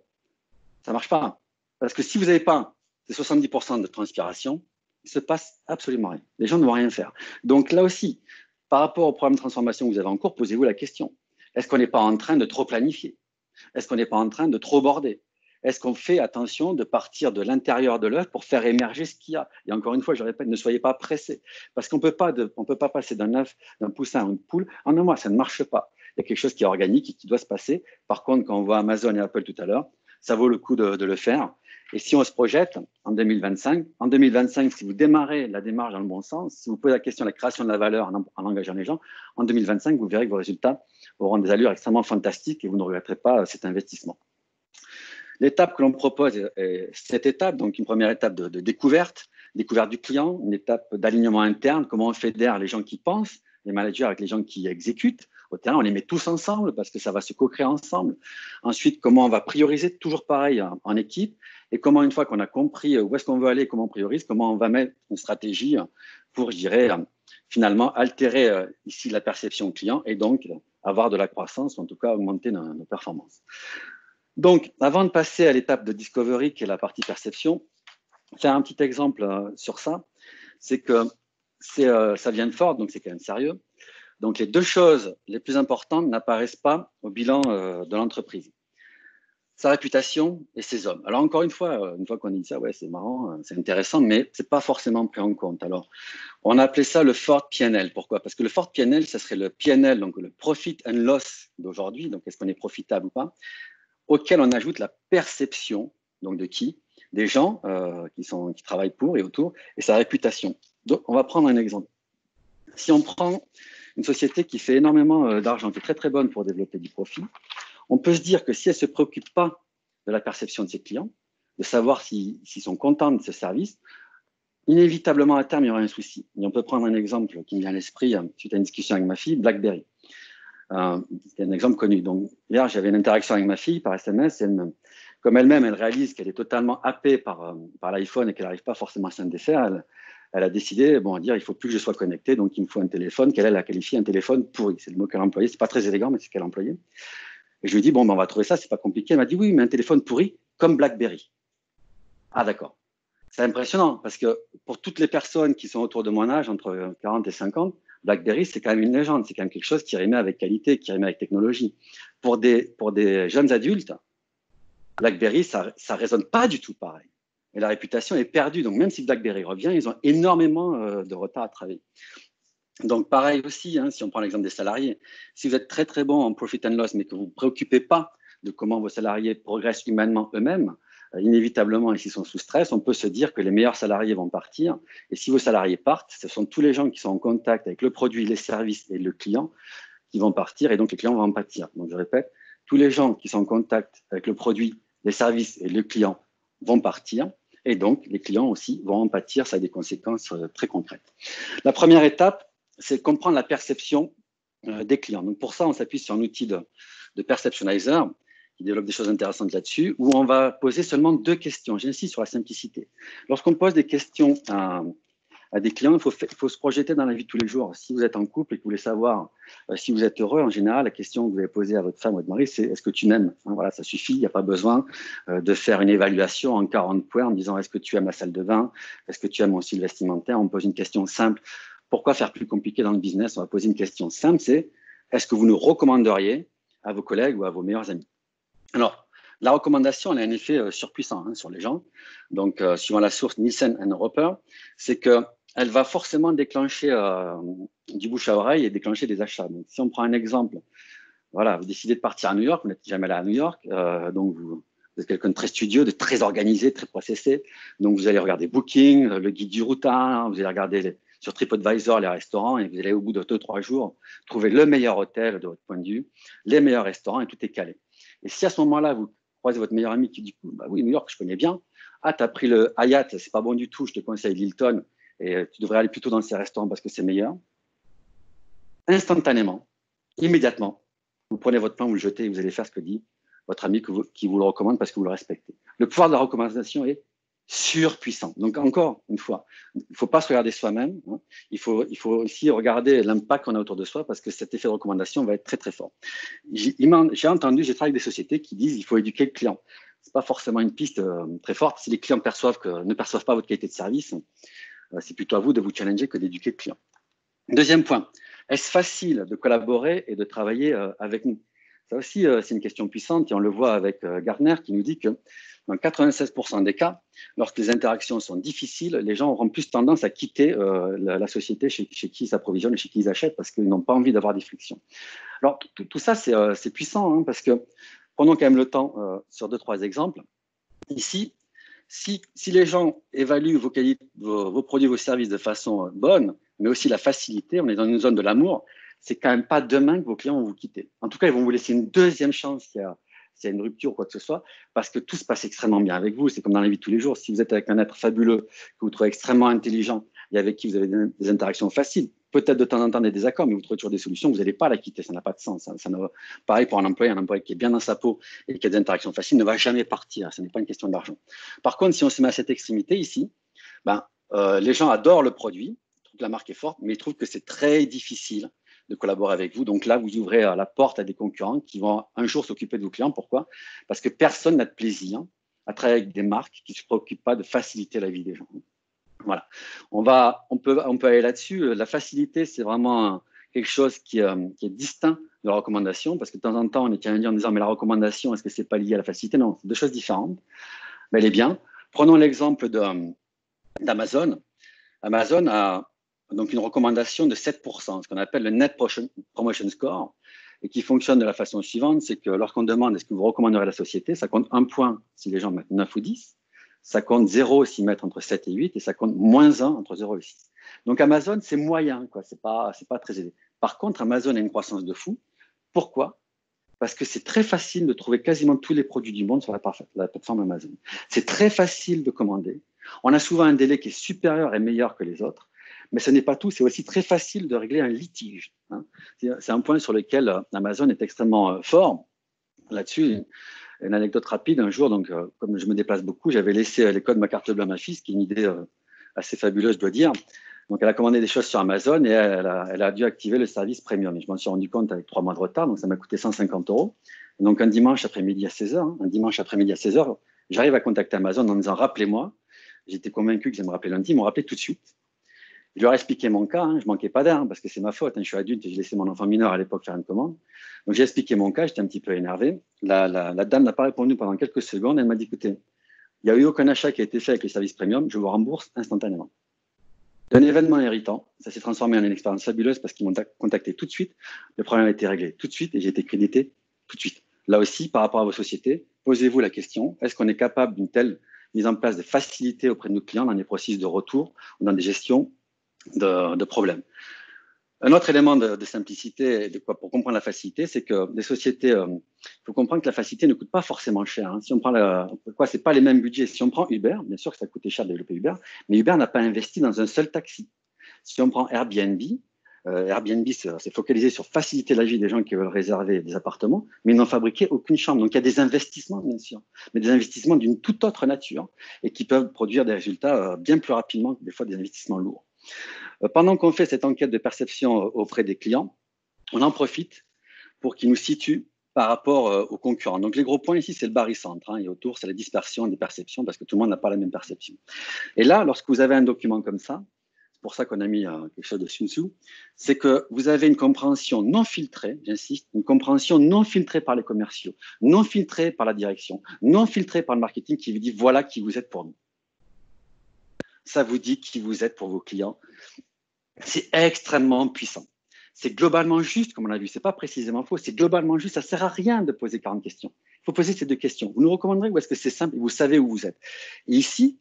ça ne marche pas. Parce que si vous n'avez pas ces 70% de transpiration, il ne se passe absolument rien. Les gens ne vont rien faire. Donc là aussi, par rapport au programme de transformation que vous avez en cours, posez-vous la question. Est-ce qu'on n'est pas en train de trop planifier? Est-ce qu'on n'est pas en train de trop border? Est-ce qu'on fait attention de partir de l'intérieur de l'œuf pour faire émerger ce qu'il y a? Et encore une fois, je répète, ne soyez pas pressés. Parce qu'on ne peut pas passer d'un œuf, d'un poussin à une poule en un mois. Ça ne marche pas. Il y a quelque chose qui est organique et qui doit se passer. Par contre, quand on voit Amazon et Apple tout à l'heure, ça vaut le coup de le faire. Et si on se projette en 2025, si vous démarrez la démarche dans le bon sens, si vous posez la question de la création de la valeur en engageant les gens, en 2025, vous verrez que vos résultats auront des allures extrêmement fantastiques et vous ne regretterez pas cet investissement. L'étape que l'on propose est cette étape, donc une première étape de découverte du client, une étape d'alignement interne, comment on fédère les gens qui pensent, les managers avec les gens qui exécutent. Au terrain, on les met tous ensemble parce que ça va se co-créer ensemble. Ensuite, comment on va prioriser, toujours pareil en équipe. Et comment, une fois qu'on a compris où est-ce qu'on veut aller, comment on priorise, comment on va mettre une stratégie pour, je dirais, finalement altérer ici la perception client et donc avoir de la croissance, ou en tout cas augmenter nos performances. Donc, avant de passer à l'étape de discovery, qui est la partie perception, faire un petit exemple sur ça, c'est que ça vient de Ford, donc c'est quand même sérieux. Donc, les deux choses les plus importantes n'apparaissent pas au bilan de l'entreprise. Sa réputation et ses hommes. Alors, encore une fois qu'on dit ça, ouais, c'est marrant, c'est intéressant, mais ce n'est pas forcément pris en compte. Alors, on a appelé ça le Ford P&L. Pourquoi? Parce que le Ford P&L, ça serait le P&L, donc le Profit and Loss d'aujourd'hui, donc est-ce qu'on est profitable ou pas, auquel on ajoute la perception, donc de qui? Des gens qui travaillent pour et autour, et sa réputation. Donc, on va prendre un exemple. Si on prend une société qui fait énormément d'argent, qui est très très bonne pour développer du profit, on peut se dire que si elle ne se préoccupe pas de la perception de ses clients, de savoir s'ils sont contents de ce service, inévitablement à terme, il y aura un souci. Et on peut prendre un exemple qui me vient à l'esprit suite à une discussion avec ma fille, BlackBerry. C'est un exemple connu. Donc, hier, j'avais une interaction avec ma fille par SMS. Et comme elle-même, elle réalise qu'elle est totalement happée par l'iPhone et qu'elle n'arrive pas forcément à s'en défaire, elle a décidé à dire il ne faut plus que je sois connecté, donc il me faut un téléphone qu'elle a qualifié un téléphone pourri. C'est le mot qu'elle a employé. Ce n'est pas très élégant, mais c'est ce qu'elle a employé. Et je lui ai dit, on va trouver ça, c'est pas compliqué. Elle m'a dit, oui, mais un téléphone pourri comme BlackBerry. Ah, d'accord. C'est impressionnant parce que pour toutes les personnes qui sont autour de mon âge, entre 40 et 50, BlackBerry, c'est quand même une légende. C'est quand même quelque chose qui rime avec qualité, qui rime avec technologie. Pour des jeunes adultes, BlackBerry, ça résonne pas du tout pareil. Et la réputation est perdue. Donc, même si BlackBerry revient, ils ont énormément de retard à travailler. Donc, pareil aussi, si on prend l'exemple des salariés, si vous êtes très, très bon en profit and loss, mais que vous ne vous préoccupez pas de comment vos salariés progressent humainement eux-mêmes, inévitablement, et s'ils sont sous stress, on peut se dire que les meilleurs salariés vont partir. Et si vos salariés partent, ce sont tous les gens qui sont en contact avec le produit, les services et le client qui vont partir, et donc les clients vont en pâtir. Donc, je répète, tous les gens qui sont en contact avec le produit, les services et le client vont partir, et donc les clients aussi vont en pâtir. Ça a des conséquences très concrètes. La première étape, c'est comprendre la perception des clients. Donc pour ça, on s'appuie sur un outil de Perceptionizer qui développe des choses intéressantes là-dessus, où on va poser seulement 2 questions. J'insiste sur la simplicité. Lorsqu'on pose des questions à des clients, il faut se projeter dans la vie de tous les jours. Si vous êtes en couple et que vous voulez savoir si vous êtes heureux, en général, la question que vous allez poser à votre femme ou à votre mari, c'est « est-ce que tu m'aimes » Voilà, ça suffit, il n'y a pas besoin de faire une évaluation en 40 points en disant « est-ce que tu aimes la salle de bain ?» Est-ce que tu aimes mon style vestimentaire? On pose une question simple. Pourquoi faire plus compliqué dans le business? On va poser une question simple, c'est est-ce que vous nous recommanderiez à vos collègues ou à vos meilleurs amis? Alors, la recommandation, elle a un effet surpuissant sur les gens. Donc, suivant la source Nielsen and Roper, c'est qu'elle va forcément déclencher du bouche à oreille et déclencher des achats. Donc, si on prend un exemple, voilà, vous décidez de partir à New York, vous n'êtes jamais allé à New York, donc vous êtes quelqu'un de très studieux, de très organisé, très processé. Donc, vous allez regarder Booking, le guide du routard, vous allez regarder sur TripAdvisor les restaurants et vous allez au bout de 2-3 jours trouver le meilleur hôtel de votre point de vue, les meilleurs restaurants et tout est calé. Et si à ce moment-là, vous croisez votre meilleur ami qui dit bah oui, New York, je connais bien. Ah, tu as pris le Hyatt, c'est pas bon du tout, je te conseille l'Hilton et tu devrais aller plutôt dans ces restaurants parce que c'est meilleur. Instantanément, immédiatement, vous prenez votre pain, vous le jetez et vous allez faire ce que dit votre ami qui vous le recommande parce que vous le respectez. Le pouvoir de la recommandation est surpuissant. Donc, encore une fois, il ne faut pas se regarder soi-même. Il faut aussi regarder l'impact qu'on a autour de soi parce que cet effet de recommandation va être très, très fort. J'ai travaillé avec des sociétés qui disent qu'il faut éduquer le client. Ce n'est pas forcément une piste très forte. Si les clients ne perçoivent pas votre qualité de service, c'est plutôt à vous de vous challenger que d'éduquer le client. Deuxième point, est-ce facile de collaborer et de travailler avec nous? Ça aussi, c'est une question puissante et on le voit avec Gartner qui nous dit que dans 96% des cas, lorsque les interactions sont difficiles, les gens auront plus tendance à quitter la société chez qui ils s'approvisionnent et chez qui ils achètent parce qu'ils n'ont pas envie d'avoir des frictions. Alors, tout ça, c'est puissant parce que prenons quand même le temps sur 2-3 exemples. Ici, si les gens évaluent vos produits, vos services de façon bonne, mais aussi la facilité, on est dans une zone de l'amour, c'est quand même pas demain que vos clients vont vous quitter. En tout cas, ils vont vous laisser une deuxième chance s'il y a une rupture ou quoi que ce soit, parce que tout se passe extrêmement bien avec vous. C'est comme dans la vie de tous les jours. Si vous êtes avec un être fabuleux, que vous trouvez extrêmement intelligent et avec qui vous avez des interactions faciles, peut-être de temps en temps des désaccords, mais vous trouvez toujours des solutions, vous n'allez pas la quitter. Ça n'a pas de sens. Pareil pour un employé qui est bien dans sa peau et qui a des interactions faciles ne va jamais partir. Ce n'est pas une question d'argent. Par contre, si on se met à cette extrémité ici, les gens adorent le produit, ils trouvent que la marque est forte, mais ils trouvent que c'est très difficile de collaborer avec vous. Donc là, vous ouvrez la porte à des concurrents qui vont un jour s'occuper de vos clients. Pourquoi? Parce que personne n'a de plaisir à travailler avec des marques qui ne se préoccupent pas de faciliter la vie des gens. Voilà. On peut aller là-dessus. La facilité, c'est vraiment quelque chose qui est distinct de la recommandation, parce que de temps en temps, on est challengé en disant, mais la recommandation, est-ce que c'est pas lié à la facilité? Non, c'est deux choses différentes. Mais elle est bien. Prenons l'exemple d'Amazon. Amazon a donc une recommandation de 7%, ce qu'on appelle le Net Promotion Score, et qui fonctionne de la façon suivante, c'est que lorsqu'on demande est-ce que vous recommanderez la société, ça compte 1 point si les gens mettent 9 ou 10, ça compte 0 s'ils mettent entre 7 et 8, et ça compte moins 1 entre 0 et 6. Donc Amazon, c'est moyen, quoi. C'est pas très élevé. Par contre, Amazon a une croissance de fou. Pourquoi? Parce que c'est très facile de trouver quasiment tous les produits du monde sur la plateforme Amazon. C'est très facile de commander. On a souvent un délai qui est supérieur et meilleur que les autres, mais ce n'est pas tout. C'est aussi très facile de régler un litige. C'est un point sur lequel Amazon est extrêmement fort. Là-dessus, une anecdote rapide. Un jour, donc, comme je me déplace beaucoup, j'avais laissé les codes de ma carte bleue à ma fille, ce qui est une idée assez fabuleuse, je dois dire. Donc, elle a commandé des choses sur Amazon et elle a dû activer le service premium. Et je m'en suis rendu compte avec 3 mois de retard, donc ça m'a coûté 150 €. Et donc, un dimanche après-midi à 16h, j'arrive à contacter Amazon en disant « Rappelez-moi ». J'étais convaincu qu'ils allaient me rappeler lundi. Ils m'ont rappelé tout de suite. Je leur ai expliqué mon cas. Je ne manquais pas d'air parce que c'est ma faute. Je suis adulte et j'ai laissé mon enfant mineur à l'époque faire une commande. Donc, j'ai expliqué mon cas. J'étais un petit peu énervé. La dame n'a pas répondu pendant quelques secondes. Elle m'a dit « Écoutez, il n'y a eu aucun achat qui a été fait avec le service premium. Je vous rembourse instantanément. » Un événement irritant, ça s'est transformé en une expérience fabuleuse parce qu'ils m'ont contacté tout de suite. Le problème a été réglé tout de suite et j'ai été crédité tout de suite. Là aussi, par rapport à vos sociétés, posez-vous la question, est-ce qu'on est capable d'une telle mise en place de facilité auprès de nos clients dans des processus de retour ou dans des gestions de problèmes? Un autre élément de simplicité pour comprendre la facilité, c'est que les sociétés, il faut comprendre que la facilité ne coûte pas forcément cher. Si on prend c'est pas les mêmes budgets. Si on prend Uber, bien sûr que ça coûtait cher de développer Uber, mais Uber n'a pas investi dans un seul taxi. Si on prend Airbnb, Airbnb s'est focalisé sur faciliter la vie des gens qui veulent réserver des appartements, mais ils n'ont fabriqué aucune chambre. Donc il y a des investissements, bien sûr, mais des investissements d'une toute autre nature et qui peuvent produire des résultats bien plus rapidement que des fois des investissements lourds. Pendant qu'on fait cette enquête de perception auprès des clients, on en profite pour qu'ils nous situent par rapport aux concurrents. Donc, les gros points ici, c'est le barycentre. Et autour, c'est la dispersion des perceptions parce que tout le monde n'a pas la même perception. Et là, lorsque vous avez un document comme ça, c'est pour ça qu'on a mis quelque chose de Sun Tzu, c'est que vous avez une compréhension non filtrée, j'insiste, une compréhension non filtrée par les commerciaux, non filtrée par la direction, non filtrée par le marketing qui vous dit voilà qui vous êtes pour nous. Ça vous dit qui vous êtes pour vos clients. C'est extrêmement puissant. C'est globalement juste, comme on l'a vu, c'est pas précisément faux, c'est globalement juste, ça sert à rien de poser 40 questions. Il faut poser ces 2 questions. Vous nous recommanderez ou est-ce que c'est simple et vous savez où vous êtes? Et ici,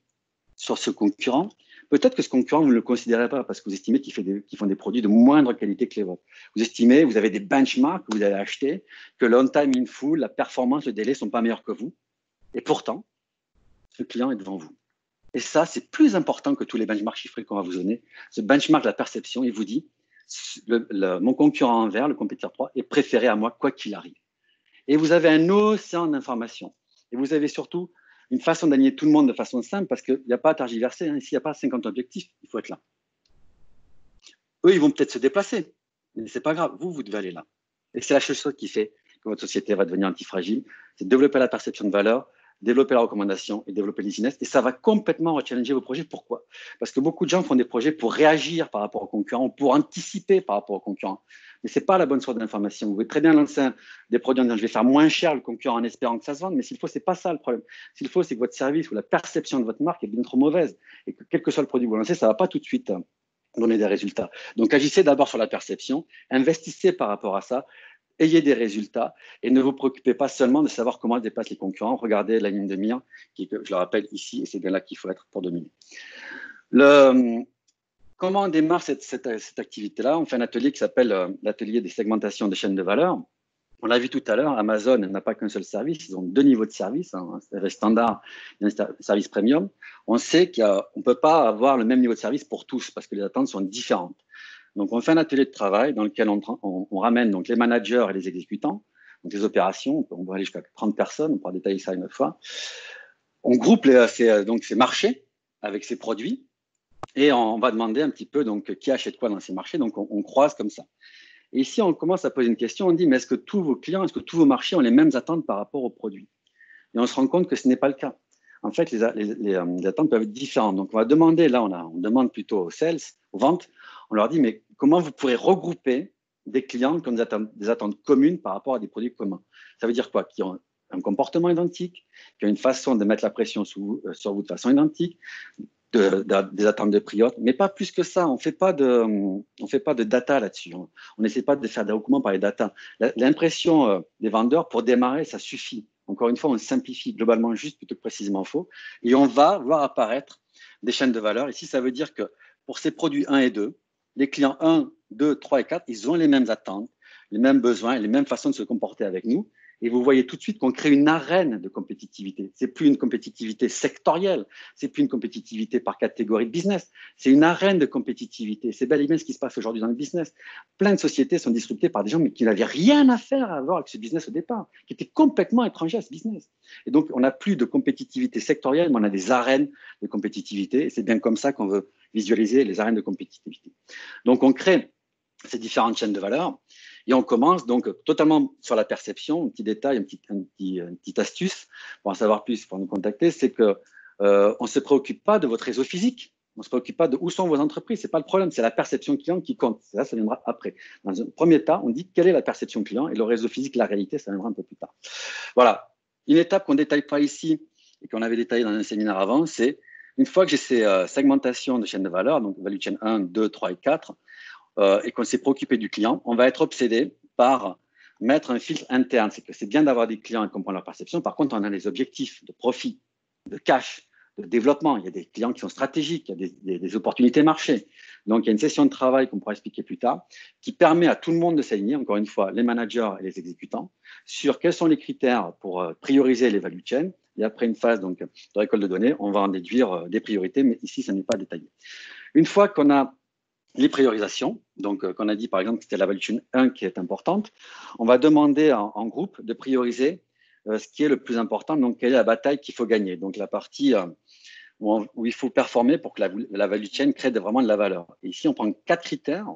sur ce concurrent, peut-être que ce concurrent, vous ne le considérez pas parce que vous estimez qu'ils font des produits de moindre qualité que les vôtres. Vous estimez, vous avez des benchmarks que vous avez achetés, que l'on time in full, la performance, le délai ne sont pas meilleurs que vous. Et pourtant, ce client est devant vous. Et ça, c'est plus important que tous les benchmarks chiffrés qu'on va vous donner. Ce benchmark de la perception, il vous dit, mon concurrent en vert, le compétiteur 3, est préféré à moi quoi qu'il arrive. Et vous avez un océan d'informations. Et vous avez surtout une façon d'aligner tout le monde de façon simple parce qu'il n'y a pas à tergiverser. Ici, il n'y a pas 50 objectifs, il faut être là. Eux, ils vont peut-être se déplacer, mais ce n'est pas grave. Vous devez aller là. Et c'est la seule chose qui fait que votre société va devenir antifragile, c'est de développer la perception de valeur, développer la recommandation et développer les business. Et ça va complètement rechallenger vos projets. Pourquoi? Parce que beaucoup de gens font des projets pour réagir par rapport aux concurrents, pour anticiper par rapport aux concurrents. Mais ce n'est pas la bonne source d'information. Vous pouvez très bien lancer des produits en disant je vais faire moins cher le concurrent en espérant que ça se vende. Mais s'il faut, ce n'est pas ça le problème. S'il faut, c'est que votre service ou la perception de votre marque est bien trop mauvaise. Et que quel que soit le produit que vous lancez, ça ne va pas tout de suite donner des résultats. Donc agissez d'abord sur la perception, investissez par rapport à ça. Ayez des résultats et ne vous préoccupez pas seulement de savoir comment dépassent les concurrents. Regardez la ligne de mire, qui, je le rappelle ici, et c'est bien là qu'il faut être pour dominer. Comment on démarre cette activité-là? On fait un atelier qui s'appelle l'atelier des segmentations des chaînes de valeur. On l'a vu tout à l'heure, Amazon n'a pas qu'un seul service, ils ont 2 niveaux de service, un service standard et un service premium. On sait qu'on ne peut pas avoir le même niveau de service pour tous parce que les attentes sont différentes. Donc, on fait un atelier de travail dans lequel on ramène donc les managers et les exécutants, donc les opérations, on peut aller jusqu'à 30 personnes, on pourra détailler ça une autre fois. On groupe ces marchés avec ces produits et on va demander un petit peu donc, qui achète quoi dans ces marchés. Donc, on croise comme ça. Et ici, on commence à poser une question, on dit, mais est-ce que tous vos clients, est-ce que tous vos marchés ont les mêmes attentes par rapport aux produits? Et on se rend compte que ce n'est pas le cas. En fait, les attentes peuvent être différentes. Donc, on va demander, là, on demande plutôt aux sales, aux ventes, on leur dit, mais comment vous pourrez regrouper des clients qui ont des attentes communes par rapport à des produits communs. Ça veut dire quoi? Qui ont un comportement identique, qui ont une façon de mettre la pression sur vous de façon identique, des attentes de prix hautes, mais pas plus que ça. On ne fait pas de data là-dessus. On n'essaie pas de faire des recoupements par les data. L'impression des vendeurs, pour démarrer, ça suffit. Encore une fois, on simplifie globalement juste plutôt que précisément faux. Et on va voir apparaître des chaînes de valeur. Ici, ça veut dire que pour ces produits 1 et 2, les clients 1, 2, 3 et 4, ils ont les mêmes attentes, les mêmes besoins, les mêmes façons de se comporter avec nous. Et vous voyez tout de suite qu'on crée une arène de compétitivité. C'est plus une compétitivité sectorielle, c'est plus une compétitivité par catégorie de business, c'est une arène de compétitivité. C'est bel et bien ce qui se passe aujourd'hui dans le business. Plein de sociétés sont disruptées par des gens qui n'avaient rien à faire à voir avec ce business au départ, qui étaient complètement étrangers à ce business. Et donc, on n'a plus de compétitivité sectorielle, mais on a des arènes de compétitivité. Et c'est bien comme ça qu'on veut visualiser les arènes de compétitivité. Donc, on crée ces différentes chaînes de valeur. Et on commence donc totalement sur la perception. Un petit détail, une petite astuce pour en savoir plus, pour nous contacter, c'est que on ne se préoccupe pas de votre réseau physique. On ne se préoccupe pas de où sont vos entreprises. Ce n'est pas le problème, c'est la perception client qui compte. Ça viendra après. Dans un premier temps, on dit quelle est la perception client et le réseau physique, la réalité, ça viendra un peu plus tard. Voilà. Une étape qu'on ne détaille pas ici et qu'on avait détaillée dans un séminaire avant, c'est une fois que j'ai ces segmentations de chaînes de valeur, donc value chain 1, 2, 3 et 4, et qu'on s'est préoccupé du client, on va être obsédé par mettre un filtre interne. C'est que c'est bien d'avoir des clients et comprendre leur perception. Par contre, on a des objectifs de profit, de cash, de développement. Il y a des clients qui sont stratégiques, il y a des opportunités marché. Donc, il y a une session de travail qu'on pourra expliquer plus tard qui permet à tout le monde de s'aligner, encore une fois, les managers et les exécutants, sur quels sont les critères pour prioriser les value chains. Et après une phase donc, de récolte de données, on va en déduire des priorités, mais ici, ça n'est pas détaillé. Une fois qu'on a les priorisations, donc qu'on a dit par exemple que c'était la value chain 1 qui est importante, on va demander en groupe de prioriser ce qui est le plus important, donc quelle est la bataille qu'il faut gagner. Donc la partie où il faut performer pour que la value chain crée vraiment de la valeur. Et ici, on prend 4 critères.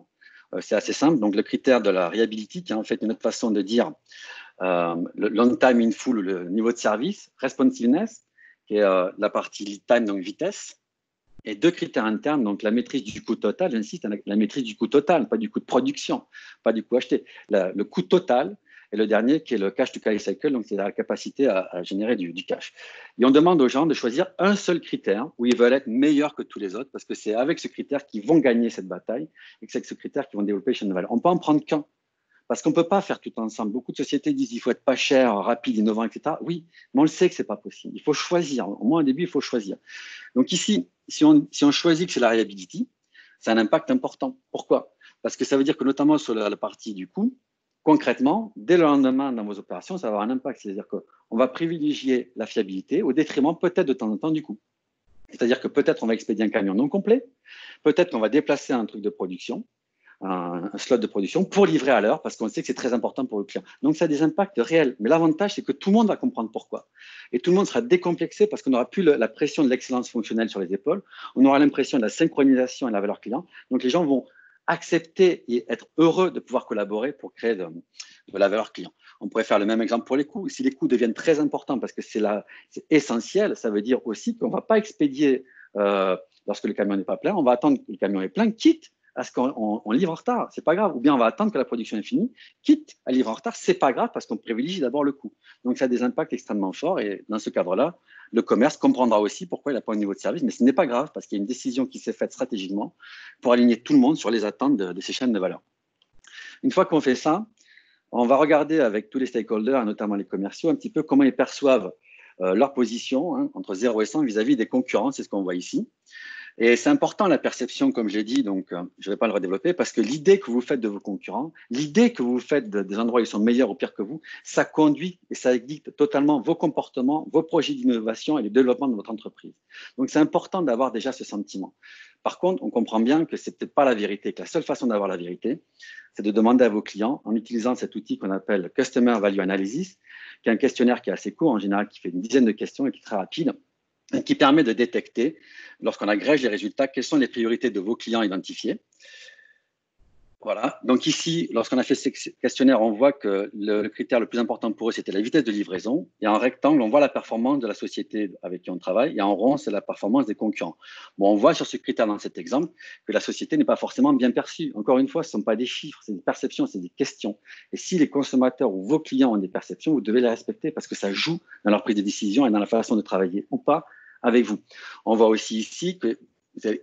C'est assez simple. Donc le critère de la reliability, qui est en fait une autre façon de dire le long time in full, le niveau de service, responsiveness, qui est la partie lead time, donc vitesse, et 2 critères internes, donc la maîtrise du coût total, j'insiste, la maîtrise du coût total, pas du coût de production, pas du coût acheté, le coût total, et le dernier qui est le cash to carry cycle, donc c'est la capacité à générer du cash. Et on demande aux gens de choisir un seul critère où ils veulent être meilleurs que tous les autres, parce que c'est avec ce critère qu'ils vont gagner cette bataille, et que c'est avec ce critère qu'ils vont développer chaîne de valeur. On peut en prendre qu'un. Parce qu'on ne peut pas faire tout ensemble. Beaucoup de sociétés disent qu'il faut être pas cher, rapide, innovant, etc. Oui, mais on le sait que ce n'est pas possible. Il faut choisir. Au moins au début, il faut choisir. Donc ici, si on choisit que c'est la reliability, c'est un impact important. Pourquoi? Parce que ça veut dire que notamment sur la partie du coût, concrètement, dès le lendemain dans vos opérations, ça va avoir un impact. C'est-à-dire qu'on va privilégier la fiabilité au détriment peut-être de temps en temps du coût. C'est-à-dire que peut-être on va expédier un camion non complet, peut-être qu'on va déplacer un truc de production, un slot de production pour livrer à l'heure parce qu'on sait que c'est très important pour le client. Donc, ça a des impacts réels. Mais l'avantage, c'est que tout le monde va comprendre pourquoi. Et tout le monde sera décomplexé parce qu'on n'aura plus la pression de l'excellence fonctionnelle sur les épaules. On aura l'impression de la synchronisation et de la valeur client. Donc, les gens vont accepter et être heureux de pouvoir collaborer pour créer de la valeur client. On pourrait faire le même exemple pour les coûts. Si les coûts deviennent très importants parce que c'est essentiel, ça veut dire aussi qu'on ne va pas expédier lorsque le camion n'est pas plein. On va attendre que le camion est plein, quitte à ce qu'on livre en retard, c'est pas grave. Ou bien on va attendre que la production est finie, quitte à livrer en retard, c'est pas grave parce qu'on privilégie d'abord le coût. Donc ça a des impacts extrêmement forts et dans ce cadre-là, le commerce comprendra aussi pourquoi il n'a pas un niveau de service, mais ce n'est pas grave parce qu'il y a une décision qui s'est faite stratégiquement pour aligner tout le monde sur les attentes de ces chaînes de valeur. Une fois qu'on fait ça, on va regarder avec tous les stakeholders, notamment les commerciaux, un petit peu comment ils perçoivent leur position entre 0 et 100 vis-à-vis des concurrents, c'est ce qu'on voit ici. Et c'est important la perception, comme je l'ai dit, donc je ne vais pas le redévelopper, parce que l'idée que vous faites de vos concurrents, l'idée que vous faites des endroits où ils sont meilleurs ou pires que vous, ça conduit et ça dicte totalement vos comportements, vos projets d'innovation et le développement de votre entreprise. Donc c'est important d'avoir déjà ce sentiment. Par contre, on comprend bien que ce n'est peut-être pas la vérité, que la seule façon d'avoir la vérité, c'est de demander à vos clients, en utilisant cet outil qu'on appelle Customer Value Analysis, qui est un questionnaire qui est assez court, en général, qui fait une dizaine de questions et qui est très rapide, et qui permet de détecter, lorsqu'on agrège les résultats, quelles sont les priorités de vos clients identifiés. Voilà. Donc ici, lorsqu'on a fait ce questionnaire, on voit que le critère le plus important pour eux, c'était la vitesse de livraison. Et en rectangle, on voit la performance de la société avec qui on travaille. Et en rond, c'est la performance des concurrents. Bon, on voit sur ce critère dans cet exemple que la société n'est pas forcément bien perçue. Encore une fois, ce ne sont pas des chiffres, c'est des perceptions, c'est des questions. Et si les consommateurs ou vos clients ont des perceptions, vous devez les respecter parce que ça joue dans leur prise de décision et dans la façon de travailler ou pas avec vous. On voit aussi ici qu'il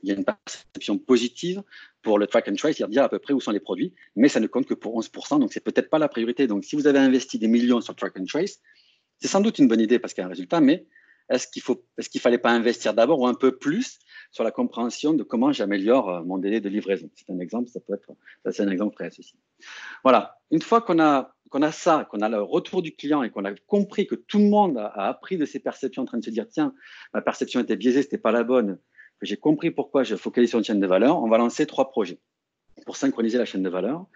y a une perception positive pour le track and trace, c'est-à-dire à peu près où sont les produits, mais ça ne compte que pour 11%, donc c'est peut-être pas la priorité. Donc si vous avez investi des millions sur le track and trace, c'est sans doute une bonne idée parce qu'il y a un résultat, mais est-ce qu'il fallait pas investir d'abord ou un peu plus sur la compréhension de comment j'améliore mon délai de livraison? C'est un exemple, ça c'est un exemple près ceci. Voilà. Une fois qu'on a ça, qu'on a le retour du client et qu'on a compris que tout le monde a appris de ses perceptions en train de se dire, tiens, ma perception était biaisée, c'était pas la bonne, que j'ai compris pourquoi je focalise sur une chaîne de valeur, on va lancer 3 projets pour synchroniser la chaîne de valeur.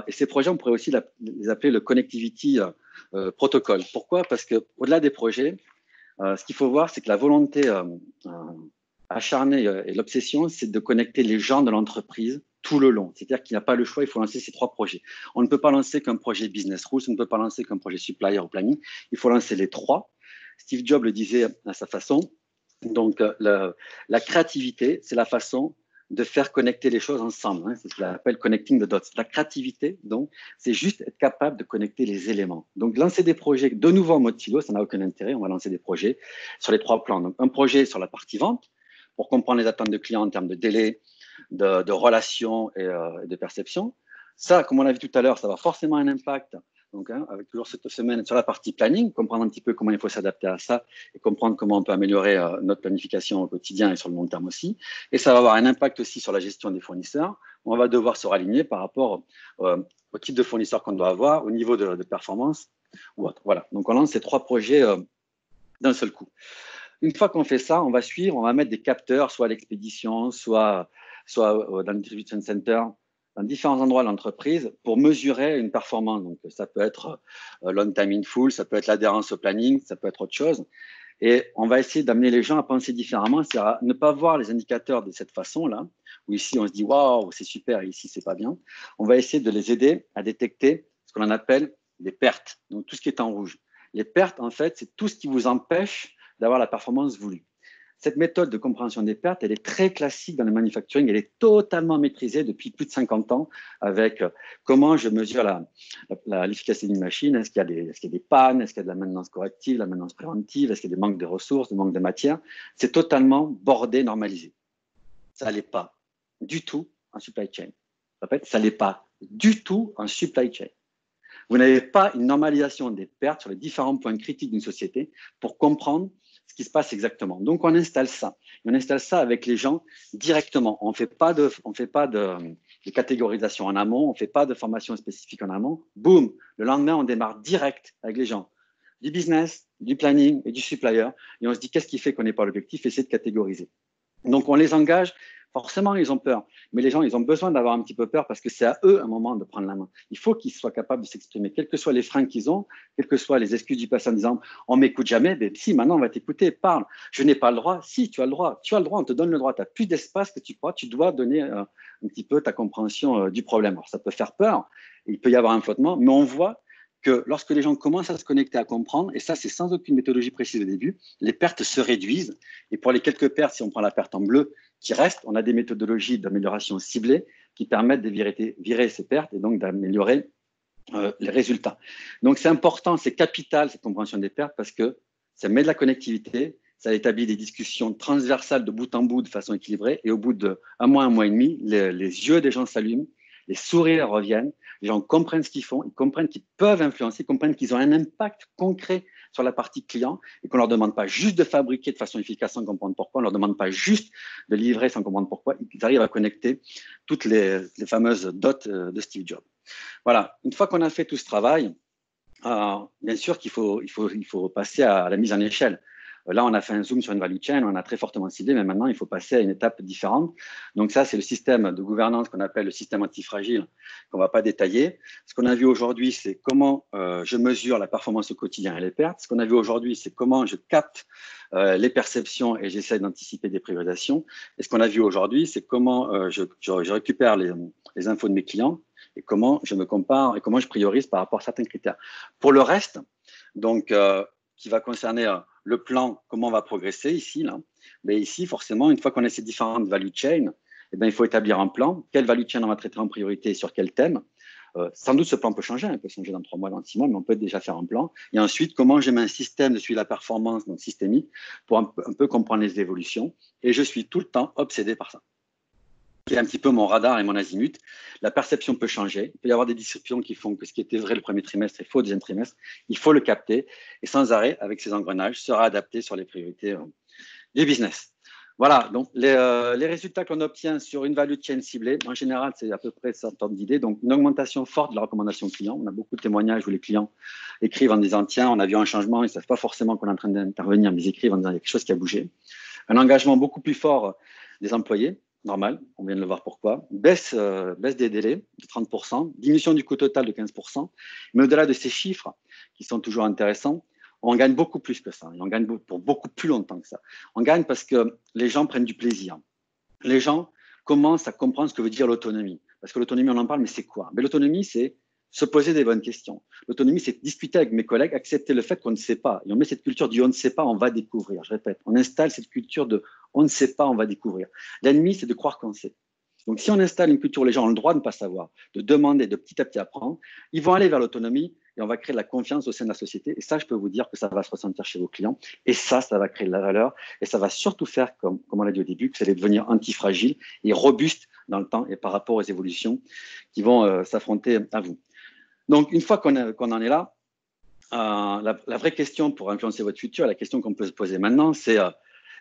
Et ces projets, on pourrait aussi les appeler le Connectivity Protocol. Pourquoi? Parce qu'au-delà des projets, ce qu'il faut voir, c'est que la volonté acharnée et l'obsession, c'est de connecter les gens de l'entreprise tout le long. C'est-à-dire qu'il n'y a pas le choix, il faut lancer ces 3 projets. On ne peut pas lancer qu'un projet Business Rules, on ne peut pas lancer qu'un projet Supplier ou Planning, il faut lancer les 3. Steve Jobs le disait à sa façon. Donc, la créativité, c'est la façon de faire connecter les choses ensemble. Hein. C'est ce qu'on appelle connecting the dots. La créativité, donc, c'est juste être capable de connecter les éléments. Donc, lancer des projets de nouveau en mode silo, ça n'a aucun intérêt. On va lancer des projets sur les 3 plans. Donc, un projet sur la partie vente pour comprendre les attentes de clients en termes de délai, de relations et de perception. Ça, comme on l'a vu tout à l'heure, ça va forcément un impact. Donc, avec toujours cette semaine sur la partie planning, comprendre un petit peu comment il faut s'adapter à ça et comprendre comment on peut améliorer notre planification au quotidien et sur le long terme aussi. Et ça va avoir un impact aussi sur la gestion des fournisseurs. On va devoir se raligner par rapport au type de fournisseur qu'on doit avoir, au niveau de performance ou autre. Voilà. Donc, on lance ces 3 projets d'un seul coup. Une fois qu'on fait ça, on va suivre, on va mettre des capteurs, soit à l'expédition, soit dans le distribution center, dans différents endroits de l'entreprise pour mesurer une performance. Donc, ça peut être l'on time in full, ça peut être l'adhérence au planning, ça peut être autre chose. Et on va essayer d'amener les gens à penser différemment, c'est-à-dire à ne pas voir les indicateurs de cette façon-là, où ici on se dit waouh, c'est super, et ici c'est pas bien. On va essayer de les aider à détecter ce qu'on appelle des pertes, donc tout ce qui est en rouge. Les pertes, en fait, c'est tout ce qui vous empêche d'avoir la performance voulue. Cette méthode de compréhension des pertes, elle est très classique dans le manufacturing, elle est totalement maîtrisée depuis plus de 50 ans avec comment je mesure l'efficacité d'une machine. Est-ce qu'il y a des pannes? Est-ce qu'il y a de la maintenance corrective, la maintenance préventive? Est-ce qu'il y a des manques de ressources, des manques de matière? C'est totalement bordé, normalisé. Ça l'est pas du tout en supply chain. Je répète, ça l'est pas du tout en supply chain. Vous n'avez pas une normalisation des pertes sur les différents points critiques d'une société pour comprendre ce qui se passe exactement. Donc, on installe ça. Et on installe ça avec les gens directement. On ne fait pas de catégorisation en amont, on ne fait pas de formation spécifique en amont. Boum, le lendemain, on démarre direct avec les gens du business, du planning et du supplier. Et on se dit, qu'est-ce qui fait qu'on n'est pas l'objectif? Essayer de catégoriser. Donc, on les engage. Forcément, ils ont peur. Mais les gens, ils ont besoin d'avoir un petit peu peur parce que c'est à eux, un moment, de prendre la main. Il faut qu'ils soient capables de s'exprimer, quels que soient les freins qu'ils ont, quelles que soient les excuses du passé en disant « on m'écoute jamais », mais si, maintenant, on va t'écouter, parle. Je n'ai pas le droit. Si, tu as le droit. Tu as le droit, on te donne le droit. Tu as plus d'espace que tu crois. Tu dois donner un petit peu ta compréhension du problème. Alors, ça peut faire peur. Il peut y avoir un flottement, mais on voit que lorsque les gens commencent à se connecter, à comprendre, et ça, c'est sans aucune méthodologie précise au début, les pertes se réduisent. Et pour les quelques pertes, si on prend la perte en bleu qui reste, on a des méthodologies d'amélioration ciblées qui permettent de virer ces pertes et donc d'améliorer les résultats. Donc, c'est important, c'est capital, cette compréhension des pertes, parce que ça met de la connectivité, ça établit des discussions transversales de bout en bout de façon équilibrée, et au bout d'un mois et demi, les yeux des gens s'allument, les sourires reviennent, les gens comprennent ce qu'ils font, ils comprennent qu'ils peuvent influencer, ils comprennent qu'ils ont un impact concret sur la partie client et qu'on ne leur demande pas juste de fabriquer de façon efficace sans comprendre pourquoi, on ne leur demande pas juste de livrer sans comprendre pourquoi, ils arrivent à connecter toutes les fameuses dots de Steve Jobs. Voilà, une fois qu'on a fait tout ce travail, bien sûr qu'il faut passer à la mise en échelle. Là, on a fait un zoom sur une value chain, on a très fortement ciblé, mais maintenant, il faut passer à une étape différente. Donc ça, c'est le système de gouvernance qu'on appelle le système antifragile, qu'on ne va pas détailler. Ce qu'on a vu aujourd'hui, c'est comment je mesure la performance au quotidien et les pertes. Ce qu'on a vu aujourd'hui, c'est comment je capte les perceptions et j'essaie d'anticiper des priorisations. Et ce qu'on a vu aujourd'hui, c'est comment je récupère les infos de mes clients et comment je me compare et comment je priorise par rapport à certains critères. Pour le reste, donc, qui va concerner le plan, comment on va progresser ici, là. Mais ici, forcément, une fois qu'on a ces différentes value chains, eh bien, il faut établir un plan. Quelle value chain on va traiter en priorité et sur quel thème? Sans doute, ce plan peut changer. Il peut changer dans 3 mois, dans 6 mois, mais on peut déjà faire un plan. Et ensuite, comment j'ai un système de suivi de la performance, donc systémique, pour un peu comprendre les évolutions. Et je suis tout le temps obsédé par ça. C'est un petit peu mon radar et mon azimut. La perception peut changer. Il peut y avoir des disruptions qui font que ce qui était vrai le premier trimestre est faux au deuxième trimestre. Il faut le capter et sans arrêt, avec ces engrenages, sera adapté sur les priorités du business. Voilà, donc les résultats qu'on obtient sur une value chain ciblée, en général, c'est à peu près ça ordre d'idée. Donc, une augmentation forte de la recommandation client. On a beaucoup de témoignages où les clients écrivent en disant « Tiens, on a vu un changement, ils ne savent pas forcément qu'on est en train d'intervenir, mais ils écrivent en disant « Il y a quelque chose qui a bougé ». Un engagement beaucoup plus fort des employés. Normal, on vient de le voir pourquoi. Baisse des délais de 30%, diminution du coût total de 15%. Mais au-delà de ces chiffres, qui sont toujours intéressants, on gagne beaucoup plus que ça. Et on gagne pour beaucoup plus longtemps que ça. On gagne parce que les gens prennent du plaisir. Les gens commencent à comprendre ce que veut dire l'autonomie. Parce que l'autonomie, on en parle, mais c'est quoi? Mais l'autonomie, c'est se poser des bonnes questions. L'autonomie, c'est discuter avec mes collègues, accepter le fait qu'on ne sait pas. Et on met cette culture du on ne sait pas, on va découvrir. Je répète, on installe cette culture de on ne sait pas, on va découvrir. L'ennemi, c'est de croire qu'on sait. Donc, si on installe une culture où les gens ont le droit de ne pas savoir, de demander, de petit à petit apprendre, ils vont aller vers l'autonomie et on va créer de la confiance au sein de la société. Et ça, je peux vous dire que ça va se ressentir chez vos clients. Et ça va créer de la valeur. Et ça va surtout faire, comme on l'a dit au début, que vous allez devenir antifragile et robuste dans le temps et par rapport aux évolutions qui vont s'affronter à vous. Donc, une fois qu'on en est là, la vraie question pour influencer votre futur, la question qu'on peut se poser maintenant, c'est,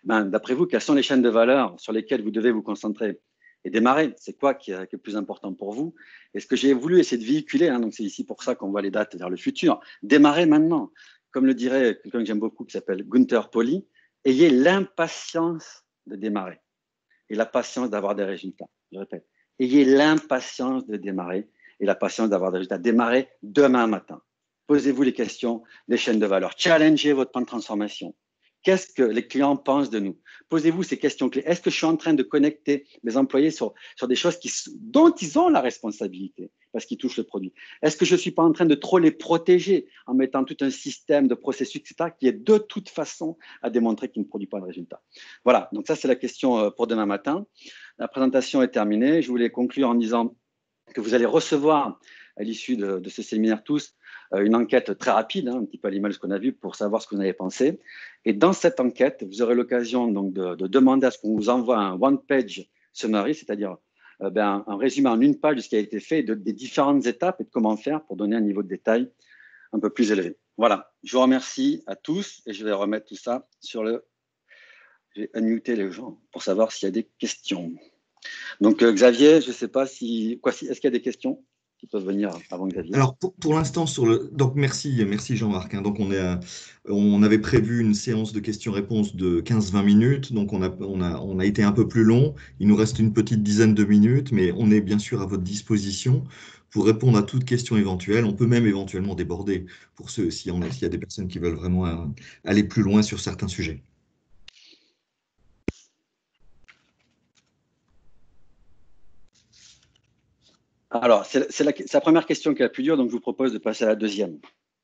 d'après vous, quelles sont les chaînes de valeur sur lesquelles vous devez vous concentrer et démarrer? C'est quoi qui est le plus important pour vous? Et ce que j'ai voulu essayer de véhiculer, donc c'est ici pour ça qu'on voit les dates vers le futur, démarrer maintenant. Comme le dirait quelqu'un que j'aime beaucoup qui s'appelle Gunther Pauli, ayez l'impatience de démarrer et la patience d'avoir des résultats. Je répète, ayez l'impatience de démarrer et la patience d'avoir des résultats. Démarrez demain matin. Posez-vous les questions des chaînes de valeur. Challengez votre plan de transformation. Qu'est-ce que les clients pensent de nous? Posez-vous ces questions clés. Est-ce que je suis en train de connecter mes employés sur des choses dont ils ont la responsabilité parce qu'ils touchent le produit? Est-ce que je ne suis pas en train de trop les protéger en mettant tout un système de processus, etc., qui est de toute façon à démontrer qu'il ne produit pas de résultat? Voilà, donc ça, c'est la question pour demain matin. La présentation est terminée. Je voulais conclure en disant que vous allez recevoir à l'issue de ce séminaire tous une enquête très rapide, un petit peu à l'image de ce qu'on a vu, pour savoir ce que vous en avez pensé. Et dans cette enquête, vous aurez l'occasion donc de demander à ce qu'on vous envoie un one-page summary, c'est-à-dire un résumé en une page de ce qui a été fait, des différentes étapes et de comment faire pour donner un niveau de détail un peu plus élevé. Voilà, je vous remercie à tous et je vais remettre tout ça sur le... J'ai unmuté les gens pour savoir s'il y a des questions. Donc Xavier, je ne sais pas si... Est-ce qu'il y a des questions qui peuvent venir avant Xavier? Alors, pour l'instant, donc merci Jean-Marc. Donc, on avait prévu une séance de questions-réponses de 15-20 minutes. Donc, on a été un peu plus long. Il nous reste une petite dizaine de minutes, mais on est bien sûr à votre disposition pour répondre à toute question éventuelle. On peut même éventuellement déborder pour s'il y a des personnes qui veulent vraiment aller plus loin sur certains sujets. Alors, c'est la première question qui est la plus dure, donc je vous propose de passer à la deuxième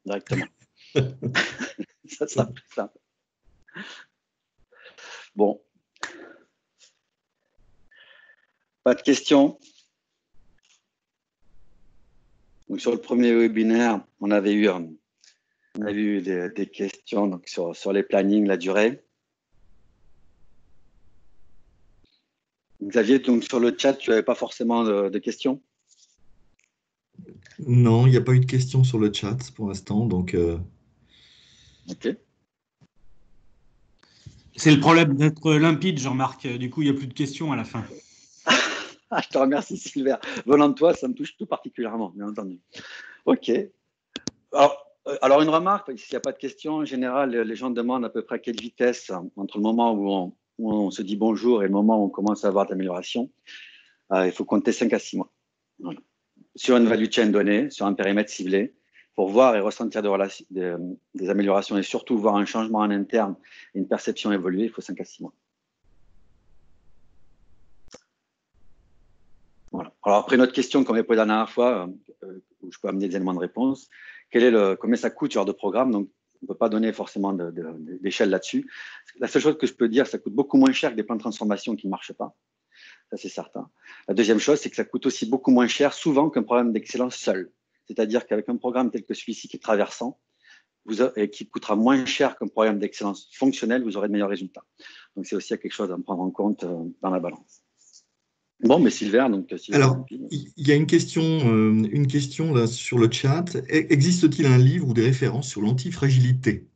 directement. Ça sera plus simple. Bon. Pas de questions? Donc, sur le premier webinaire, on avait eu des questions donc, sur les plannings, la durée. Xavier, donc sur le chat, tu n'avais pas forcément de questions? Non, il n'y a pas eu de questions sur le chat pour l'instant, donc... Ok. C'est le problème d'être limpide, Jean-Marc. Du coup, il n'y a plus de questions à la fin. Je te remercie, Sylvain. Venant de toi, ça me touche tout particulièrement, bien entendu. Ok. Alors, Alors, une remarque, s'il n'y a pas de question, en général, les gens demandent à peu près à quelle vitesse entre le moment où on se dit bonjour et le moment où on commence à avoir de l'amélioration. Il faut compter 5 à 6 mois. Voilà. Sur une value chain donnée, sur un périmètre ciblé, pour voir et ressentir des améliorations et surtout voir un changement en interne et une perception évoluer, il faut 5 à 6 mois. Voilà. Alors après, notre question qu'on m'a posée la dernière fois, où je peux amener des éléments de réponse, combien ça coûte ce genre de programme? Donc, on ne peut pas donner forcément d'échelle là-dessus. La seule chose que je peux dire, ça coûte beaucoup moins cher que des plans de transformation qui ne marchent pas. Ça, c'est certain. La deuxième chose, c'est que ça coûte aussi beaucoup moins cher souvent qu'un programme d'excellence seul. C'est-à-dire qu'avec un programme tel que celui-ci qui est traversant, et qui coûtera moins cher qu'un programme d'excellence fonctionnel, vous aurez de meilleurs résultats. Donc, c'est aussi quelque chose à prendre en compte dans la balance. Bon, mais Silver, donc... Alors, il y a une question là, sur le chat. Existe-t-il un livre ou des références sur l'antifragilité?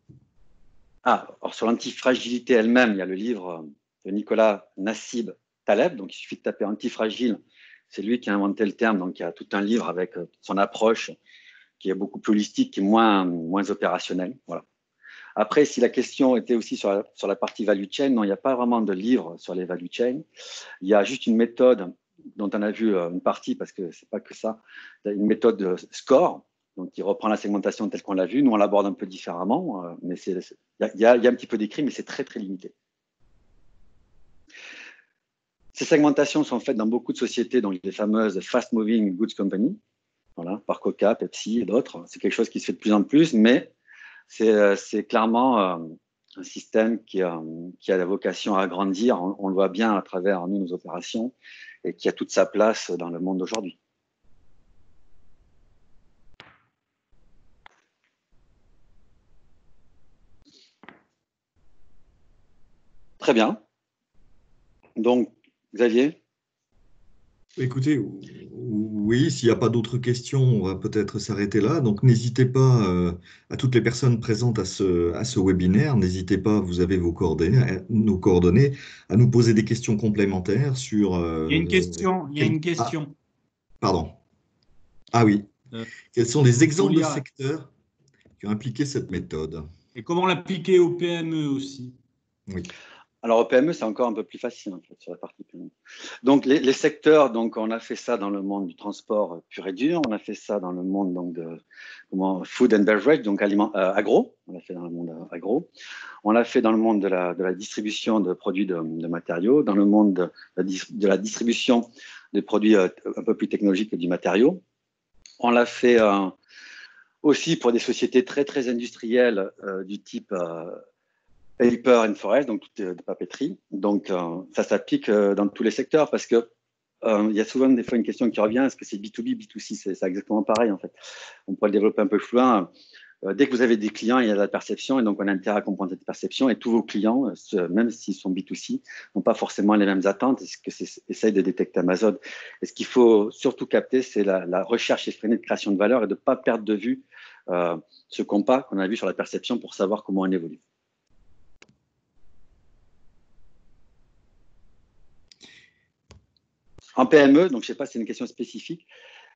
Alors sur l'antifragilité elle-même, il y a le livre de Nicolas Nassib Taleb, donc il suffit de taper antifragile, c'est lui qui a inventé le terme, donc il y a tout un livre avec son approche qui est beaucoup plus holistique, qui est moins opérationnelle. Voilà. Après, si la question était aussi sur la partie value chain, non, il n'y a pas vraiment de livre sur les value chain. Il y a juste une méthode dont on a vu une partie, parce que c'est pas que ça, une méthode de score, donc qui reprend la segmentation telle qu'on l'a vue. Nous, on l'aborde un peu différemment, mais il y a un petit peu d'écrit, mais c'est très, très limité. Ces segmentations sont faites dans beaucoup de sociétés, donc les fameuses Fast Moving Goods Company, voilà, par Coca, Pepsi et d'autres. C'est quelque chose qui se fait de plus en plus, mais c'est clairement un système qui a la vocation à grandir. On le voit bien à travers nos opérations et qui a toute sa place dans le monde d'aujourd'hui. Très bien. Donc, Xavier? Écoutez, oui, s'il n'y a pas d'autres questions, on va peut-être s'arrêter là. Donc, n'hésitez pas, à toutes les personnes présentes à ce webinaire, n'hésitez pas, vous avez nos coordonnées, à nous poser des questions complémentaires sur... Il y a une question. Il y a une question. Ah, pardon. Ah oui. Quels sont les exemples de secteurs qui ont impliqué cette méthode? Et comment l'appliquer au PME aussi? Oui. Alors, au PME, c'est encore un peu plus facile en fait, sur la partie PME. Donc, les secteurs, donc, on a fait ça dans le monde du transport pur et dur, on a fait ça dans le monde donc, de food and beverage, donc agro, on l'a fait dans le monde agro, on l'a fait dans le monde de la distribution de produits de matériaux, dans le monde de la distribution de produits un peu plus technologiques que du matériau. On l'a fait aussi pour des sociétés très, très industrielles du type paper and forest, donc de papeterie. Donc, ça s'applique dans tous les secteurs parce que il y a souvent des fois une question qui revient, est-ce que c'est B2B, B2C? C'est exactement pareil en fait. On pourrait le développer un peu plus loin. Dès que vous avez des clients, il y a de la perception et donc on a intérêt à comprendre cette perception et tous vos clients, même s'ils sont B2C, n'ont pas forcément les mêmes attentes et ce que essaye de détecter Amazon. Et ce qu'il faut surtout capter, c'est la recherche effrénée de création de valeur et de ne pas perdre de vue ce compas qu'on a vu sur la perception pour savoir comment on évolue. En PME, donc je ne sais pas si c'est une question spécifique,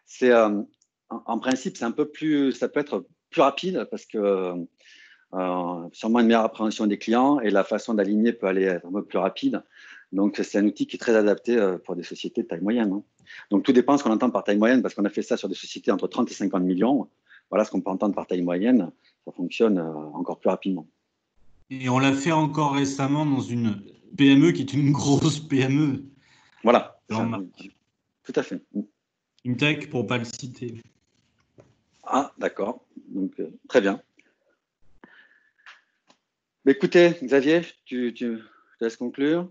c'est en principe, c'est un peu plus, ça peut être plus rapide parce que sûrement une meilleure appréhension des clients et la façon d'aligner peut aller être un peu plus rapide. Donc, c'est un outil qui est très adapté pour des sociétés de taille moyenne. Hein. Donc, tout dépend de ce qu'on entend par taille moyenne parce qu'on a fait ça sur des sociétés entre 30 et 50 millions. Voilà ce qu'on peut entendre par taille moyenne. Ça fonctionne encore plus rapidement. Et on l'a fait encore récemment dans une PME qui est une grosse PME. Voilà, tout à fait. Intech, pour ne pas le citer. Ah, d'accord. Donc, très bien. Mais écoutez, Xavier, je te laisse conclure.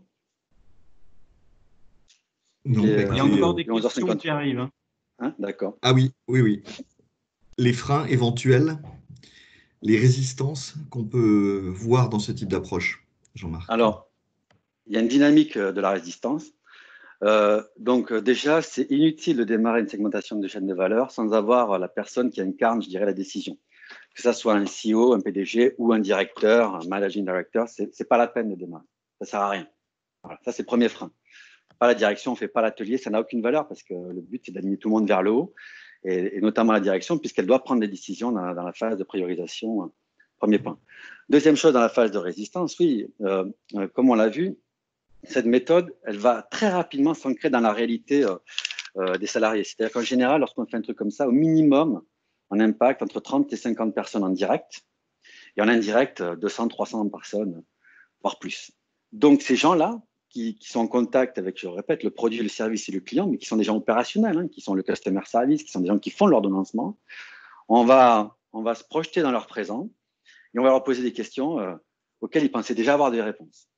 Non, il y a encore des questions qui arrivent. Hein, d'accord. Ah oui. Les freins éventuels, les résistances qu'on peut voir dans ce type d'approche, Jean-Marc. Alors, il y a une dynamique de la résistance. Donc déjà, c'est inutile de démarrer une segmentation de chaîne de valeur sans avoir la personne qui incarne, je dirais, la décision. Que ça soit un CEO, un PDG ou un directeur, un managing director, c'est pas la peine de démarrer. Ça sert à rien. Voilà, ça, c'est le premier frein. Pas la direction, on fait pas l'atelier, ça n'a aucune valeur parce que le but, c'est d'aligner tout le monde vers le haut. et notamment la direction, puisqu'elle doit prendre des décisions dans la phase de priorisation. Premier point. Deuxième chose, dans la phase de résistance, oui, comme on l'a vu, cette méthode, elle va très rapidement s'ancrer dans la réalité des salariés. C'est-à-dire qu'en général, lorsqu'on fait un truc comme ça, au minimum, on impacte entre 30 et 50 personnes en direct, et en indirect, 200, 300 personnes, voire plus. Donc, ces gens-là, qui sont en contact avec, je répète, le produit, le service et le client, mais qui sont des gens opérationnels, hein, qui sont le customer service, qui sont des gens qui font l'ordonnancement, on va se projeter dans leur présent et on va leur poser des questions auxquelles ils pensaient déjà avoir des réponses.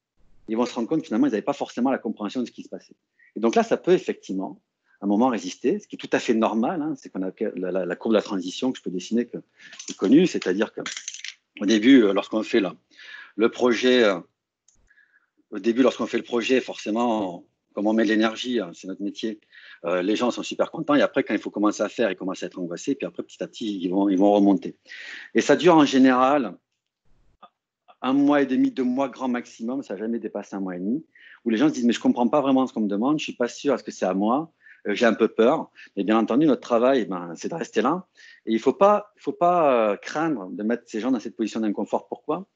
Ils vont se rendre compte que finalement, ils n'avaient pas forcément la compréhension de ce qui se passait. Et donc là, ça peut effectivement, à un moment, résister, ce qui est tout à fait normal. Hein, c'est qu'on a la courbe de la transition que je peux dessiner, qui est connue, c'est-à-dire qu'au début, lorsqu'on fait le projet, forcément, comme on met de l'énergie, c'est notre métier, les gens sont super contents. Et après, quand il faut commencer à faire, ils commencent à être angoissés. Puis après, petit à petit, ils vont remonter. Et ça dure en général 1 mois et demi, 2 mois grand maximum. Ça n'a jamais dépassé 1 mois et demi. Où les gens se disent, mais je ne comprends pas vraiment ce qu'on me demande. Je ne suis pas sûr, est-ce que c'est à moi? J'ai un peu peur. Mais bien entendu, notre travail, c'est de rester là. Et il ne faut pas craindre de mettre ces gens dans cette position d'inconfort. Pourquoi?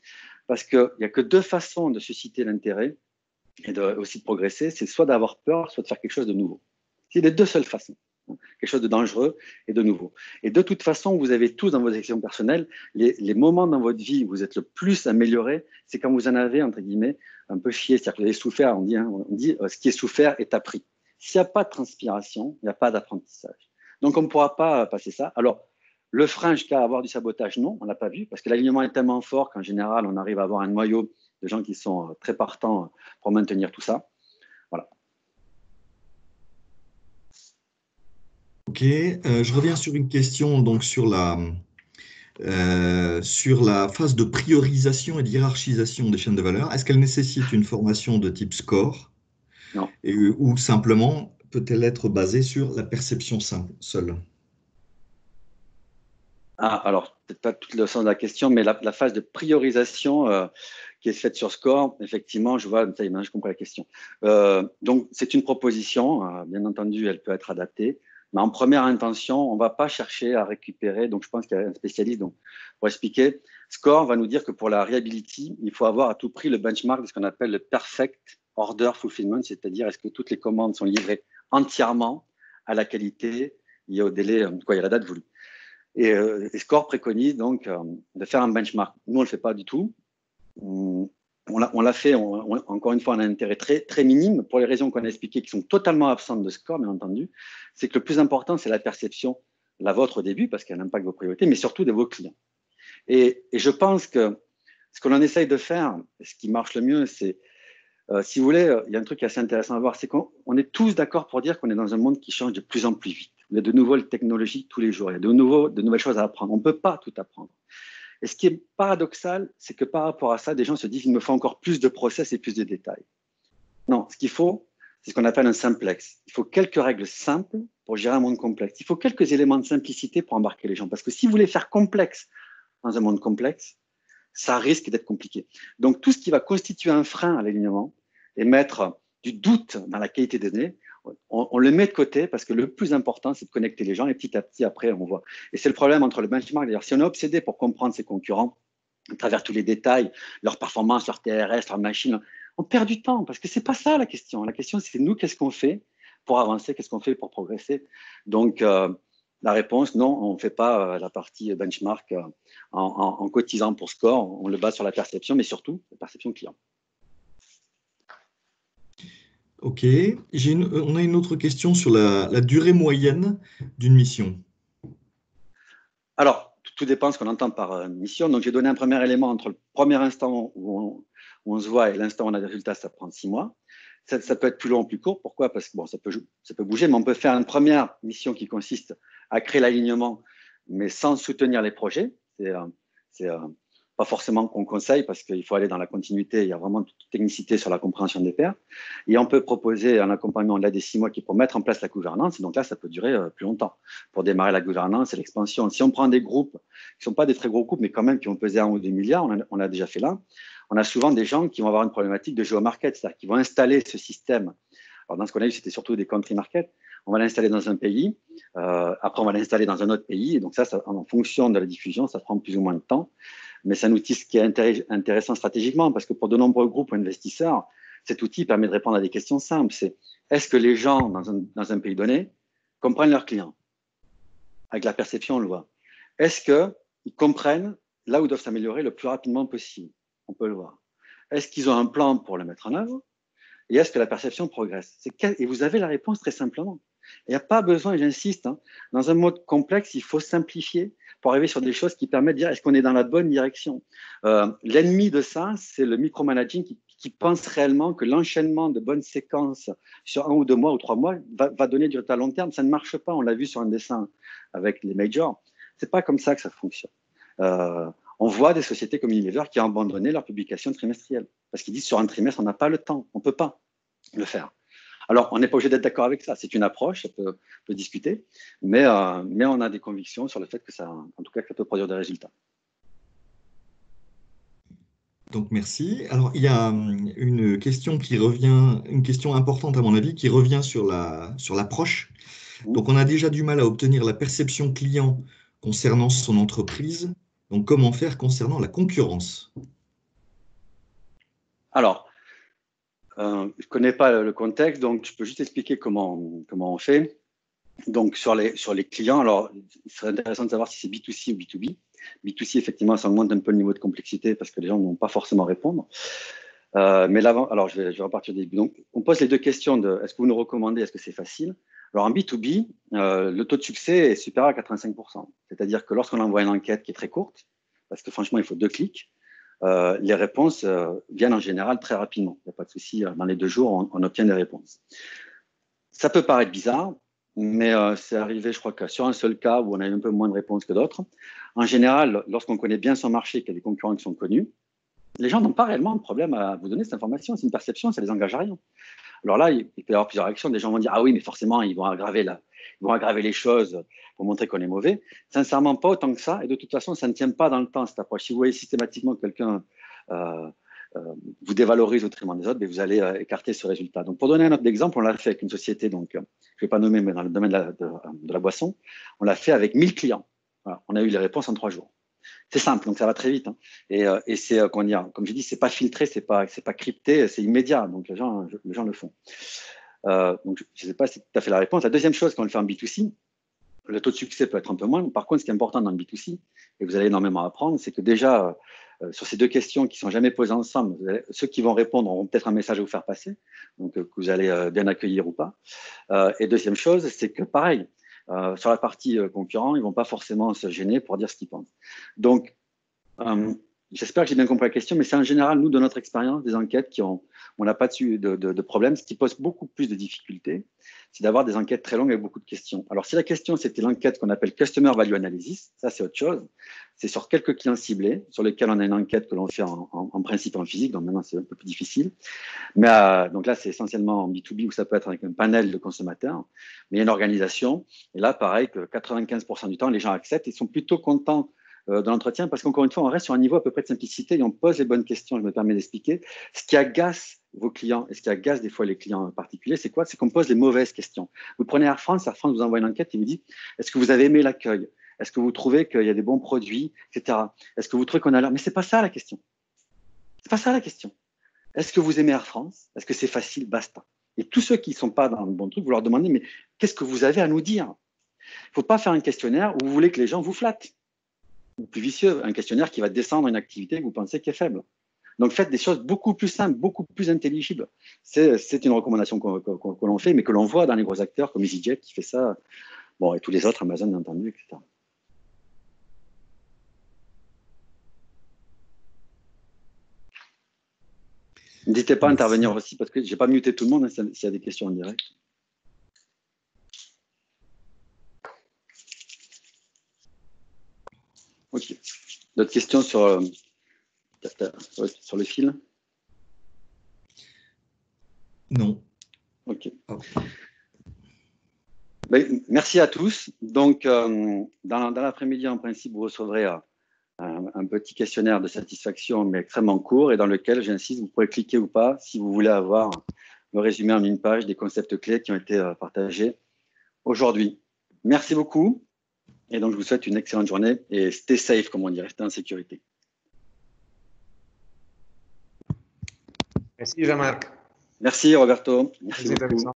Parce qu'il n'y a que 2 façons de susciter l'intérêt et aussi de progresser, c'est soit d'avoir peur, soit de faire quelque chose de nouveau. C'est les 2 seules façons. Quelque chose de dangereux et de nouveau. Et de toute façon, vous avez tous dans vos actions personnelles, les moments dans votre vie où vous êtes le plus amélioré, c'est quand vous en avez, entre guillemets, un peu chié. C'est-à-dire que vous avez souffert, on dit ce qui est souffert est appris. S'il n'y a pas de transpiration, il n'y a pas d'apprentissage. Donc, on ne pourra pas passer ça. Alors, le frein jusqu'à avoir du sabotage, non, on ne l'a pas vu, parce que l'alignement est tellement fort qu'en général, on arrive à avoir un noyau de gens qui sont très partants pour maintenir tout ça. Voilà. Ok, je reviens sur une question donc sur la phase de priorisation et de hiérarchisation des chaînes de valeur. Est-ce qu'elle nécessite une formation de type score? Non. Ou simplement peut-elle être basée sur la perception seule? Alors, peut-être pas tout le sens de la question, mais la phase de priorisation qui est faite sur score, effectivement, je vois, ça y est, maintenant je comprends la question. Donc, c'est une proposition, bien entendu, elle peut être adaptée, mais en première intention, on ne va pas chercher à récupérer, donc je pense qu'il y a un spécialiste, donc, pour expliquer, score va nous dire que pour la reliability, il faut avoir à tout prix le benchmark de ce qu'on appelle le perfect order fulfillment, c'est-à-dire est-ce que toutes les commandes sont livrées entièrement à la qualité et au délai, quoi, il y a la date voulue. Et Score préconise donc de faire un benchmark. Nous, on ne le fait pas du tout. On l'a fait, encore une fois, on a un intérêt très, très minime pour les raisons qu'on a expliquées, qui sont totalement absentes de Score, bien entendu. C'est que le plus important, c'est la perception, la vôtre au début, parce qu'elle impacte vos priorités, mais surtout de vos clients. Et je pense que ce que l'on essaye de faire, ce qui marche le mieux, c'est, si vous voulez, il y a un truc qui est assez intéressant à voir, c'est qu'on est tous d'accord pour dire qu'on est dans un monde qui change de plus en plus vite. Il y a de nouvelles technologies tous les jours, il y a de nouvelles choses à apprendre. On ne peut pas tout apprendre. Et ce qui est paradoxal, c'est que par rapport à ça, des gens se disent qu'il me faut encore plus de process et plus de détails. Non, ce qu'il faut, c'est ce qu'on appelle un simplex. Il faut quelques règles simples pour gérer un monde complexe. Il faut quelques éléments de simplicité pour embarquer les gens. Parce que si vous voulez faire complexe dans un monde complexe, ça risque d'être compliqué. Donc, tout ce qui va constituer un frein à l'alignement et mettre du doute dans la qualité des données, on le met de côté parce que le plus important, c'est de connecter les gens et petit à petit, après, on voit. Et c'est le problème entre le benchmark. D'ailleurs, si on est obsédé pour comprendre ses concurrents à travers tous les détails, leur performance, leur TRS, leur machine, on perd du temps parce que c'est pas ça la question. La question, c'est nous, qu'est-ce qu'on fait pour avancer, qu'est-ce qu'on fait pour progresser. Donc, la réponse, non, on ne fait pas la partie benchmark en cotisant pour score. On le base sur la perception, mais surtout la perception client. Ok, on a une autre question sur la durée moyenne d'une mission. Alors, tout dépend de ce qu'on entend par mission. Donc, j'ai donné un premier élément entre le premier instant où on se voit et l'instant où on a des résultats, ça prend 6 mois. Ça peut être plus long ou plus court. Pourquoi? Parce que bon, ça peut bouger, mais on peut faire une première mission qui consiste à créer l'alignement, mais sans soutenir les projets. C'est pas forcément qu'on conseille parce qu'il faut aller dans la continuité. Il y a vraiment toute technicité sur la compréhension des pairs. Et on peut proposer un accompagnement là des 6 mois qui est pour mettre en place la gouvernance. Et donc là, ça peut durer plus longtemps pour démarrer la gouvernance et l'expansion. Si on prend des groupes qui ne sont pas des très gros groupes, mais quand même qui vont peser 1 ou 2 milliards, on a déjà fait là. On a souvent des gens qui vont avoir une problématique de géomarket, c'est-à-dire qu'ils vont installer ce système. Alors dans ce qu'on a eu, c'était surtout des country market. on va l'installer dans un pays, après on va l'installer dans un autre pays, et donc ça, en fonction de la diffusion, ça prend plus ou moins de temps, mais c'est un outil qui est intéressant stratégiquement, parce que pour de nombreux groupes ou investisseurs, cet outil permet de répondre à des questions simples. C'est est-ce que les gens dans un pays donné comprennent leurs clients? Avec la perception, on le voit. Est-ce qu'ils comprennent là où ils doivent s'améliorer le plus rapidement possible? On peut le voir. Est-ce qu'ils ont un plan pour le mettre en œuvre? Et est-ce que la perception progresse? Et vous avez la réponse très simplement. Il n'y a pas besoin, et j'insiste, hein, dans un mode complexe, il faut simplifier pour arriver sur des choses qui permettent de dire est-ce qu'on est dans la bonne direction. L'ennemi de ça, c'est le micromanaging qui pense réellement que l'enchaînement de bonnes séquences sur 1 ou 2 mois ou 3 mois va donner du résultat à long terme. Ça ne marche pas, on l'a vu sur un dessin avec les majors. Ce n'est pas comme ça que ça fonctionne. On voit des sociétés comme Unilever qui ont abandonné leur publication trimestrielle parce qu'ils disent sur un trimestre, on n'a pas le temps, on ne peut pas le faire. Alors, on n'est pas obligé d'être d'accord avec ça. C'est une approche, ça peut discuter, mais on a des convictions sur le fait que ça, en tout cas, que ça peut produire des résultats. Donc, merci. Alors, il y a une question qui revient, une question importante à mon avis, qui revient sur l'approche. Donc, on a déjà du mal à obtenir la perception client concernant son entreprise. Donc, comment faire concernant la concurrence? Alors, je ne connais pas le contexte, donc je peux juste expliquer comment on fait. Donc, sur les clients, alors, il serait intéressant de savoir si c'est B2C ou B2B. B2C, effectivement, ça augmente un peu le niveau de complexité parce que les gens ne vont pas forcément répondre. Mais là, alors, je vais repartir du début. Donc, on pose les deux questions de est-ce que vous nous recommandez, est-ce que c'est facile? Alors, en B2B, le taux de succès est supérieur à 85%. C'est-à-dire que lorsqu'on envoie une enquête qui est très courte, parce que franchement, il faut 2 clics, les réponses viennent en général très rapidement. Il n'y a pas de souci, dans les 2 jours, on obtient des réponses. Ça peut paraître bizarre, mais c'est arrivé, je crois, que sur un seul cas où on a eu un peu moins de réponses que d'autres. En général, lorsqu'on connaît bien son marché, qu'il y a des concurrents qui sont connus, les gens n'ont pas réellement de problème à vous donner cette information. C'est une perception, ça ne les engage à rien. Alors là, il peut y avoir plusieurs réactions. Des gens vont dire « Ah oui, mais forcément, ils vont aggraver les choses pour montrer qu'on est mauvais. » Sincèrement, pas autant que ça. Et de toute façon, ça ne tient pas dans le temps, cette approche. Si vous voyez systématiquement que quelqu'un vous dévalorise au détriment des autres, mais vous allez écarter ce résultat. Donc, pour donner un autre exemple, on l'a fait avec une société, donc, je ne vais pas nommer, mais dans le domaine de la boisson, on l'a fait avec 1000 clients. Voilà, on a eu les réponses en 3 jours. C'est simple, donc ça va très vite. Hein. Et c'est, comme je dis, c'est pas filtré, c'est pas crypté, c'est immédiat. Donc les gens le font. Donc je ne sais pas si tu as fait la réponse. La deuxième chose, quand on le fait en B2C, le taux de succès peut être un peu moins. Par contre, ce qui est important dans le B2C, et vous allez énormément apprendre, c'est que déjà, sur ces 2 questions qui ne sont jamais posées ensemble, ceux qui vont répondre auront peut-être un message à vous faire passer, donc que vous allez bien accueillir ou pas. Et deuxième chose, c'est que pareil, sur la partie concurrent, ils ne vont pas forcément se gêner pour dire ce qu'ils pensent. Donc, j'espère que j'ai bien compris la question, mais c'est en général, nous, de notre expérience, des enquêtes on n'a pas de problème. Ce qui pose beaucoup plus de difficultés, c'est d'avoir des enquêtes très longues avec beaucoup de questions. Alors, si la question, c'était l'enquête qu'on appelle Customer Value Analysis, ça, c'est autre chose. C'est sur quelques clients ciblés, sur lesquels on a une enquête que l'on fait en principe en physique, donc maintenant, c'est un peu plus difficile. Mais donc là, c'est essentiellement en B2B où ça peut être avec un panel de consommateurs, mais il y a une organisation. Et là, pareil, que 95% du temps, les gens acceptent. Ils sont plutôt contents de l'entretien parce qu'encore une fois, on reste sur un niveau à peu près de simplicité et on pose les bonnes questions. Je me permets d'expliquer. Ce qui agace vos clients et ce qui agace des fois les clients particuliers, c'est quoi? C'est qu'on pose les mauvaises questions. Vous prenez Air France vous envoie une enquête et vous dit est-ce que vous avez aimé l'accueil? Est-ce que vous trouvez qu'il y a des bons produits, etc. Est-ce que vous trouvez qu'on a l'air? Mais c'est pas ça la question. C'est pas ça la question. Est-ce que vous aimez Air France? Est-ce que c'est facile? Basta. Et tous ceux qui ne sont pas dans le bon truc, vous leur demandez mais qu'est-ce que vous avez à nous dire? Il ne faut pas faire un questionnaire où vous voulez que les gens vous flattent. Ou plus vicieux, un questionnaire qui va descendre une activité que vous pensez qui est faible. Donc faites des choses beaucoup plus simples, beaucoup plus intelligibles. C'est une recommandation que l'on fait, mais que l'on voit dans les gros acteurs comme EasyJet qui fait ça, bon, et tous les autres, Amazon bien entendu, etc. N'hésitez pas à intervenir aussi, parce que je n'ai pas muté tout le monde, hein, s'il y a des questions en direct. Ok. D'autres questions sur le fil? Non. Ok. Ben, merci à tous. Donc, dans l'après-midi, en principe, vous recevrez un petit questionnaire de satisfaction, mais extrêmement court, et dans lequel, j'insiste, vous pourrez cliquer ou pas si vous voulez avoir le résumé en une page des concepts clés qui ont été partagés aujourd'hui. Merci beaucoup. Et donc, je vous souhaite une excellente journée et stay safe, comme on dit, restez en sécurité. Merci Jean-Marc. Merci Roberto. Merci beaucoup.